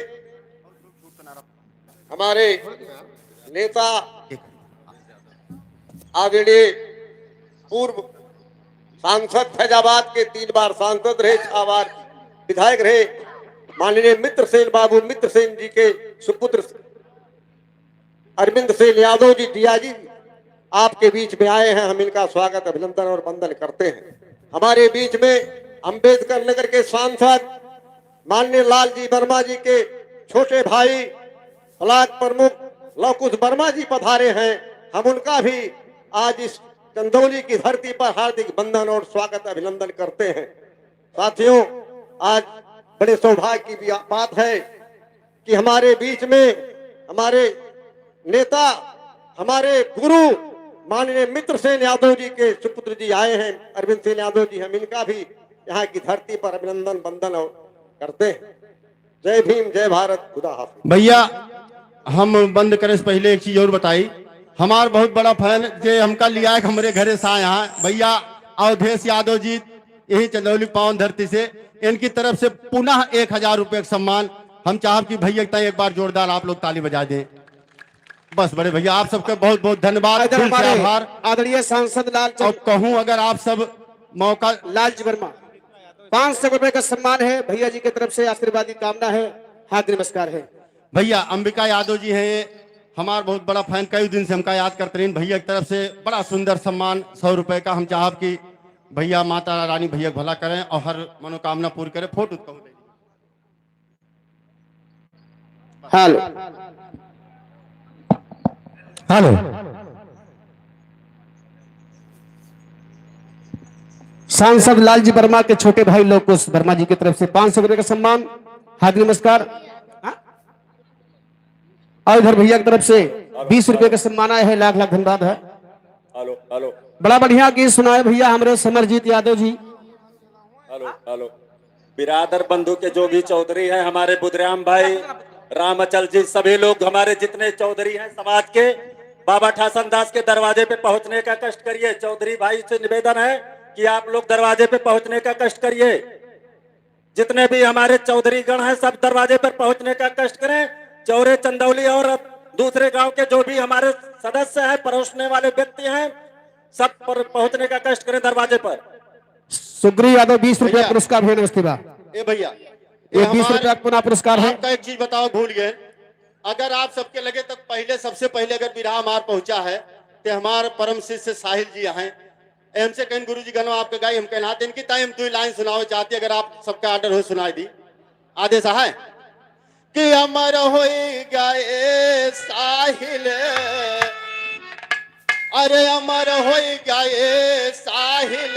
हमारे नेता आदरणीय पूर्व सांसद फैजाबाद के 3 बार सांसद रहे 6 बार विधायक रहे माननीय मित्रसेन बाबू मित्रसेन जी के सुपुत्र अरविंद सेन यादव जी दिया जी आपके बीच में आए हैं। हम इनका स्वागत अभिनंदन और वंदन करते हैं। हमारे बीच में अंबेडकर नगर के सांसद माननीय लालजी वर्मा जी के छोटे भाई ब्लॉक प्रमुख लवकुश वर्मा जी पधारे हैं। हम उनका भी आज इस चंदौली की धरती पर हार्दिक वंदन और स्वागत अभिनंदन करते हैं। साथियों आज बड़े सौभाग्य की बात है कि हमारे बीच में हमारे नेता हमारे गुरु माननीय मित्रसेन यादव जी के सुपुत्र जी आए हैं अरविंद सेन यादव जी। हम इनका भी यहाँ की धरती पर अभिनंदन वंदन करते हैं। जय भीम जय भारत खुदा हाफिज। भैया हम बंद करें से पहले एक चीज और बताई हमार बहुत बड़ा फैन जे हमका लिया है हमारे घरे से यहाँ भैया अवधेश यादव जी यही चंदौली पावन धरती से इनकी तरफ से पुनः 1000 रुपए का सम्मान हम चाहब कि भैया एक बार जोरदार आप लोग ताली बजा दें। बस बड़े भैया आप सबके बहुत बहुत धन्यवाद दिल से आभार। आदरणीय सांसद और कहूं अगर आप सब मौका लालजी वर्मा 500 रुपए का सम्मान है भैया जी की तरफ से आशीर्वादी कामना है हाथ नमस्कार है। भैया अंबिका यादव जी हैं हमारा बहुत बड़ा फैन कई दिन से हमका याद करते रहे भैया की तरफ से बड़ा सुंदर सम्मान 100 रुपए का हम चाहब कि भैया माता रानी भैया भला करें और हर मनोकामना पूरी करें। फोटो हेलो हेलो सांसद लालजी वर्मा के छोटे भाई लवकुश वर्मा जी की तरफ से 500 रुपए का सम्मान हार्दिक नमस्कार। और इधर भैया की तरफ से 20 रुपए का सम्मान आया है। लाख लाख धन्यवाद है। हेलो हेलो बड़ा बढ़िया गीत सुनाए भैया हमारे समरजीत यादव जी। हेलो हेलो बिरादर बंधु के जो भी चौधरी हैं, हमारे बुधराम भाई, रामचल जी, सभी लोग हमारे जितने चौधरी हैं समाज के, बाबा ठासन दास के दरवाजे पे पहुंचने का कष्ट करिए। चौधरी भाई से निवेदन है कि आप लोग दरवाजे पे पहुंचने का कष्ट करिए। जितने भी हमारे चौधरी गण हैं सब दरवाजे पर पहुंचने का कष्ट करें। चौरे चंदौली और दूसरे गांव के जो भी हमारे सदस्य हैं, परोसने वाले व्यक्ति हैं, सब पर पहुंचने का कष्ट करें दरवाजे पर। सुग्रीव यादव 20 रुपया पुरस्कार भेज नमस्ते बा। ए भैया, ये 20 रुपया पुनः पुरस्कार है। आपका एक चीज बताओ, भूल गए। अगर आप सबके लगे तक पहले सबसे पहले अगर बिरहा हमार पहुंचा है तो हमारे परम शिष्य साहिल जी हैं, हमसे कहीं गुरु जी गनो आपके गाय हम कहना इनकी टाइम 2 लाइन सुनाओ चाहती, अगर आप सबका ऑर्डर हो सुनाई दी। आदेश है कि अमर हो गए साहिल, अरे अमर हो गए साहिल,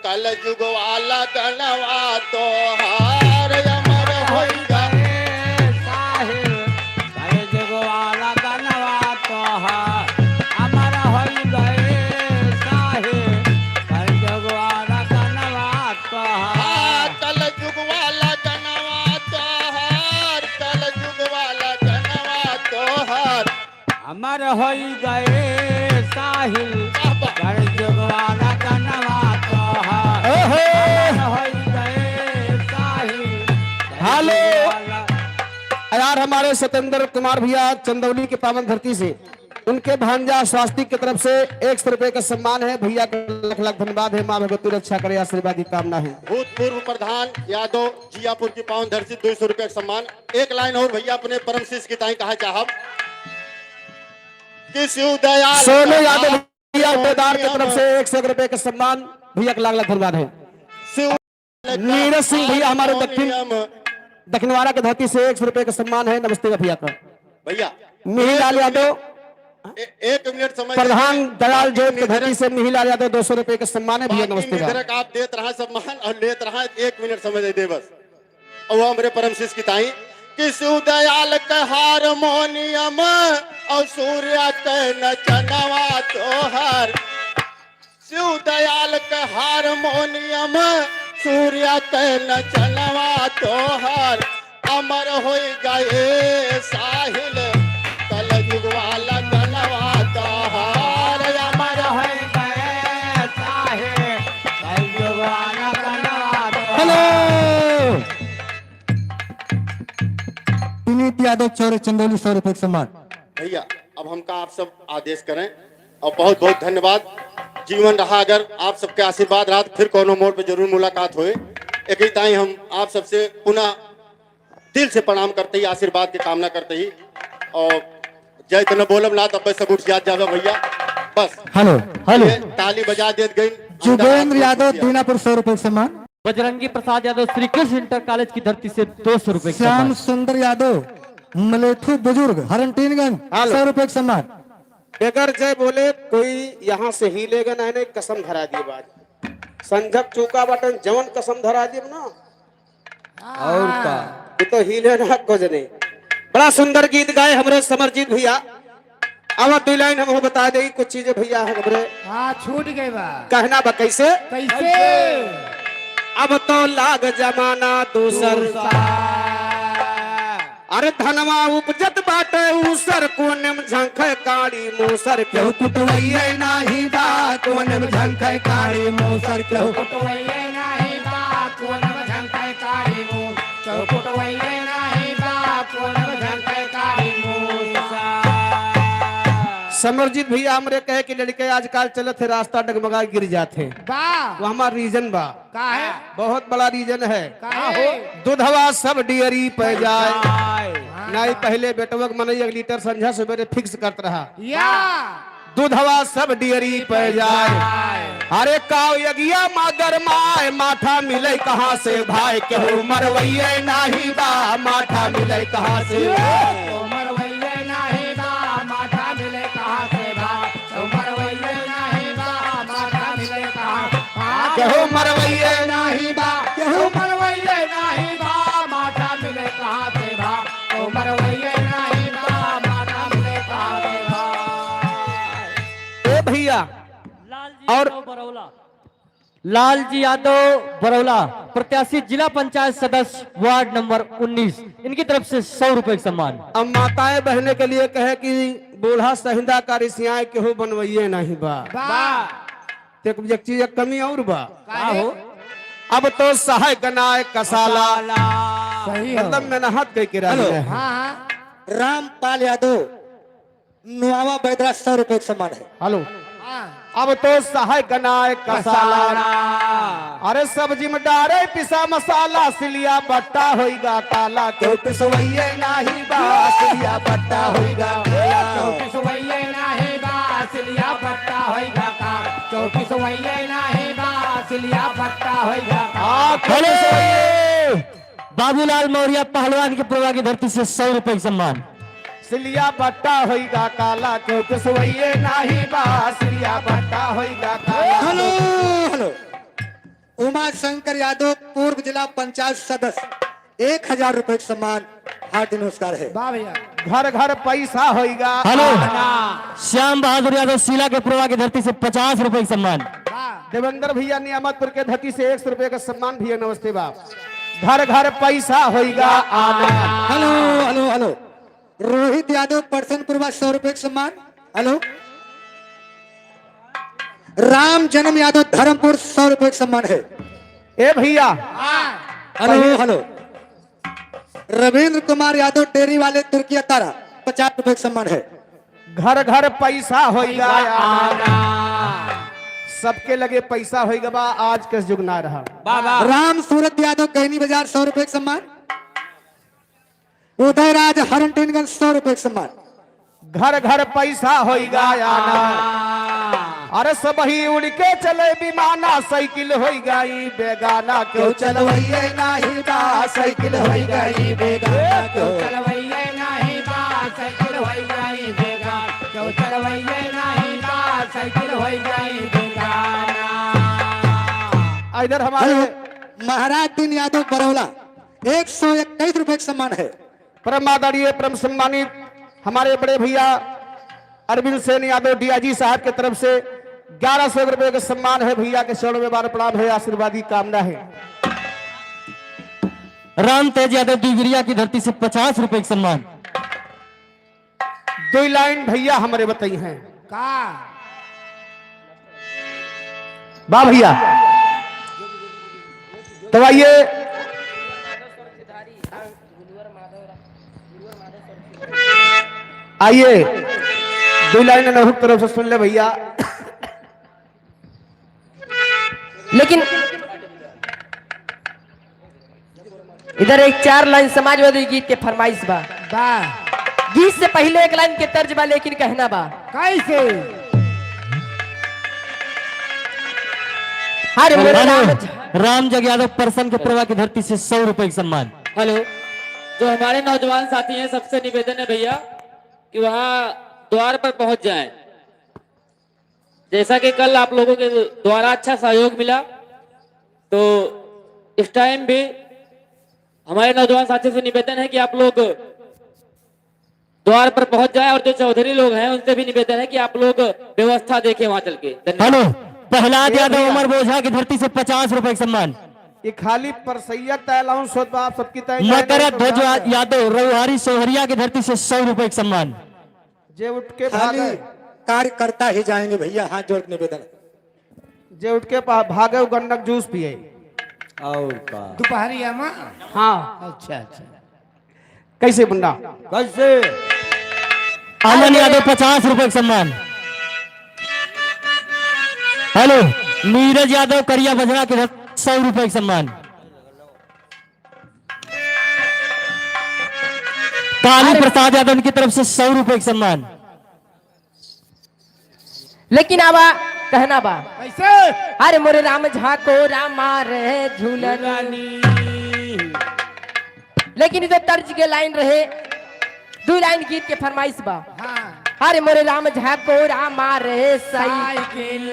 कल जुग वाला गणवा तो हार। अमर हो गए साहिल कल जुग वाला गणवा तो हार। अमर हो गए साहिल कल जुग वाला गणवा तो हार। कल जुग वाला गणवा तो हार, कल जुग वाला गणवा तो हार। अमर हो गए साहिल कल जुग वाला गणवा तो हार। अमर हो गए साहिल हेलो यार, हमारे सत्येंद्र कुमार भैया चंदौली के पावन धरती से, उनके भांजा स्वास्तिक की तरफ से 100 रुपए का सम्मान है। भैया का लाख लाख धन्यवाद है। माँ भगवती रक्षा करे, आशीर्वाद की कामना है। भूतपूर्व प्रधान यादव जियापुर की पावन धरती 200 रुपए का सम्मान। एक लाइन और भैया अपने परम शिष्य की ताई कहा चाहब कि शिव दयाल सोनू यादव भैया उपेदार की तरफ से 100 रुपए का सम्मान। भैया का लाख लाख धन्यवाद है। शिव नीरज सिंह भैया हमारे दक्षिणवाड़ा की धरती से 100 रुपए का सम्मान है। नमस्ते भैया का। भैया मिहिलाल यादव 1 मिनट समय प्रधान दयाल जोत की धरती से मिहिलाल यादव 200 रुपए का सम्मान है। भैया नमस्ते भैया। आप देते रहा सम्मान और लेते रहा, 1 मिनट समय दे बस। और वो हमारे परम शिष्य की ताई कि शिव दयाल का हारमोनियम और सूर्य के नचनवा तोहर। शिव दयाल का हारमोनियम सूर्य के नचनवा तोहर। अमर हो गए साहिल कल युग वाला गणवा तोहर। अमर हो गए साहिल कल जुग वाला गणवा तो हार। हेलो पुनीत यादव चौरे चंदौली 100 रुपए का सम्मान। भैया अब हमका आप सब आदेश करें और बहुत बहुत धन्यवाद। जीवन रहा, अगर आप सबके आशीर्वाद रहा तो फिर कोनो मोड़ पे जरूर मुलाकात होए। एक ही ताई हम आप सबसे पुनः दिल से प्रणाम करते ही, आशीर्वाद की कामना करते ही, और जय तो न बोलब ना तब सब उठ जात जावे भैया बस। हेलो हेलो ये ताली बजा देत गई। जुगेंद्र यादव दीनापुर 100 रुपए का सम्मान। बजरंगी प्रसाद यादव श्री कृष्ण इंटर कॉलेज की धरती से 200 रुपए का श्याम सम्मान। सुंदर यादव मलेठू बुजुर्ग हरनटीनगंज 100 रुपए का सम्मान। बेगर जय बोले कोई यहाँ से हिलेगा नहीं, नहीं कसम धरा दिए बाज संझक चूका बटन जवन कसम धरा दिए ना और का ये तो हिले ना कुछ नहीं। बड़ा सुंदर गीत गाए हमारे समरजीत भैया। अब 2 लाइन हम बता दे कुछ चीजें भैया हमारे। हाँ छूट गए बा। कहना बा कैसे कैसे अब तो लाग जमाना दूसर, अरे धनवा उपजत बाटे उसर कोनम झंखे काड़ी मूसर क्यों कुटवैये नाही बा कोनम झंखे काड़ी मूसर क्यों कुटवैये नाही बा कोनम झंखे काड़ी मूस। कुटवैये नाही बा कोनम झंखे काड़ी मूस। समरजीत भैया हमरे कहे कि लड़के आजकल चलत है रास्ता डगमगा गिर जाते बा वो हमारा रीजन बा। का है बहुत बड़ा रीजन है। का हो दूधवा सब डियरी पे जाए नहीं पहले बेटवक मन 1 लीटर संझा सवेरे फिक्स करत रहा या दूधवा सब डियरी पे जाए। अरे काव यगिया मागर माए माठा मिले कहाँ से भाई केहू मरवैये नाही बा माठा मिले कहाँ से। मरवैये नाही बा माथा मिले कहाँ से भाई। मरवैये नाही बा माथा मिले कहाँ। केहू मरवैये नाही बा केहू मरवैये नाही बा माथा मिले कहाँ से भाई। मरवैये नाही बा माथा मिले कहाँ से भाई। ए भैया और बरौला लालजी यादव बरौला प्रत्याशी जिला पंचायत सदस्य वार्ड नंबर 19 इनकी तरफ से 100 रुपए का सम्मान। अब माताएं बहने के लिए कहे कि बूढ़ा सहिंदा का रिसियाए केहू बनवइये नहीं बा ते एक चीज एक कमी और बा हो अब तो सहाय गनाए कसाला सही है मतलब मेहनत के रहे हैं। हाँ रामपाल यादव नुआवा बैदरा 100 रुपए का सम्मान है। हेलो हाँ अब तो सहाय गनाए कसाला अरे सब्जी में डारे पिसा मसाला सिलिया बट्टा होइगा काला क्यों पिसवइये नाही बा सिलिया बट्टा होइगा चौकीस वही नाही बासिलिया पट्टा होइगा का चौकीस वही नाही बासिलिया पट्टा होइगा का हेलो बाबूलाल मौर्य पहलवान के प्रभा की धरती से 100 रुपए का सम्मान। सिलिया बट्टा होइगा काला क्यों पिसवइये नाही बा सिलिया बट्टा होइगा काला। हेलो हेलो उमा शंकर यादव पूर्व जिला पंचायत सदस्य 1000 रुपए का सम्मान हार्दिक नमस्कार है। वाह भैया घर घर पैसा होइगा हेलो श्याम बहादुर यादव शीला के प्रभा की धरती से 50 रुपए का सम्मान। देवेंद्र भैया नियामतपुर के धरती से 100 रुपए का सम्मान भैया नमस्ते बाप। घर घर पैसा होइगा आना। Hello hello hello Rohit Yadav Parsanpurwa 100 रुपए का सम्मान। हेलो राम जन्म यादव धर्मपुर 100 रुपए का सम्मान है। ए भैया hello hello Ravindra Kumar Yadav dairy वाले तुर्किया तारा 50 रुपए का सम्मान है। घर घर पैसा होइगा आना। सबके लगे पैसा होइगा बा आज के युग ना रहा। राम सूरत यादव कहनी बाजार 100 रुपए का सम्मान। उदय राज हरनटिनगंज 100 रुपए का सम्मान। घर घर पैसा होइगा आना। अरे सब ही उड़ के चले विमाना साइकिल होइगा ई बेगाना क्यों चलवइये नाही बा साइकिल होइगा ई बेगाना क्यों चलवैये नाही बासाइकिल होई गई बेगा क्यों चलवैये नहीं बासाइकिल होई गई बेगाना। इधर हमारे हेलो महाराज दिन यादव बरौला 121 रुपए का सम्मान है। परम आदरणीय परम सम्मानित हमारे बड़े भैया अरविंद सेन यादव डीआईजी साहब की तरफ से 1100 रुपए का सम्मान है। भैया के चरणों में बार प्रणाम है आशीर्वादी कामना है। राम तेज यादव डिगरिया की धरती से 50 रुपए का सम्मान। 2 लाइन भैया हमारे बताई हैं का वाह भैया। तो आइए आइए 2 लाइन नहुक तरफ से सुन ले भैया। लेकिन इधर एक 4 लाइन समाजवादी गीत के फरमाइश बा। गीत से पहले 1 लाइन के तर्ज बा लेकिन कहना बा कैसे अरे मेरे नाम राम जग यादव परसन के प्रभा की धरती से 100 रुपए का सम्मान। हेलो जो हमारे नौजवान साथी हैं सबसे निवेदन है भैया कि वहाँ द्वार पर पहुंच जाएं। जैसा कि कल आप लोगों के द्वारा अच्छा सहयोग मिला तो इस टाइम भी हमारे नौजवान साथी से निवेदन है कि आप लोग द्वार पर पहुंच जाएं और जो चौधरी लोग हैं उनसे भी निवेदन है कि आप लोग व्यवस्था देखें वहां चल के। हेलो प्रहलाद यादव उमर बोझा की धरती से 50 रुपए का सम्मान। ये खाली परसैया तय अलाउंस होत बा आप सबकी तय मकरत ध्वज यादव रउहारी सोहरिया की धरती से 100 रुपए का सम्मान। जे उठ के खाली भागे कार्यकर्ता ही जाएंगे भैया हाथ जोड़ के निवेदन है। जे उठ के भागे गन्नक जूस पिए और का दोपहरिया में हाँ अच्छा अच्छा कैसे मुन्ना कैसे आनंद यादव 50 रुपए का सम्मान। हेलो नीरज यादव करिया बजरा के 100 रुपए का सम्मान। काली प्रसाद यादव की तरफ से 100 रुपए का सम्मान। लेकिन आवा कहना बा कैसे अरे मोरे राम झा को रामा रहे झूलनी। लेकिन इधर तर्ज के लाइन रहे 2 लाइन गीत के फरमाइश बा। हाँ अरे मोरे राम झा को रामा रहे साइकिल।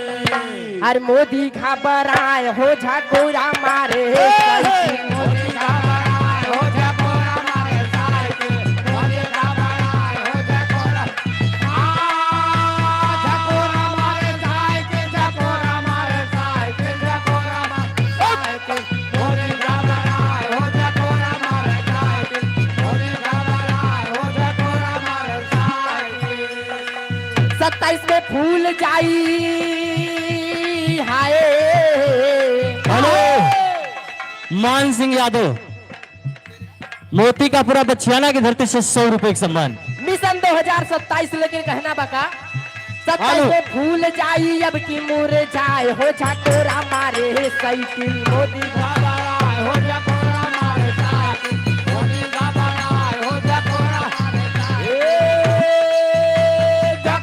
अरे मोदी घबराए हो झा को रामा रहे साइकिल। मोदी घबराए हो जा कोरा मारे साइकिल मोदी घबराए हो जा कोरा मारे साइकिल जा कोरा 27 में फूल जाई हाय। हेलो मान सिंह यादव, मोती का पूरा बछियाना की धरती से 100 रुपए का सम्मान। मिशन 2027 लेके कहना बका 27 हेलो। में फूल जाई अब की मुरझाए हो झकोरा मारे साइकिल मोदी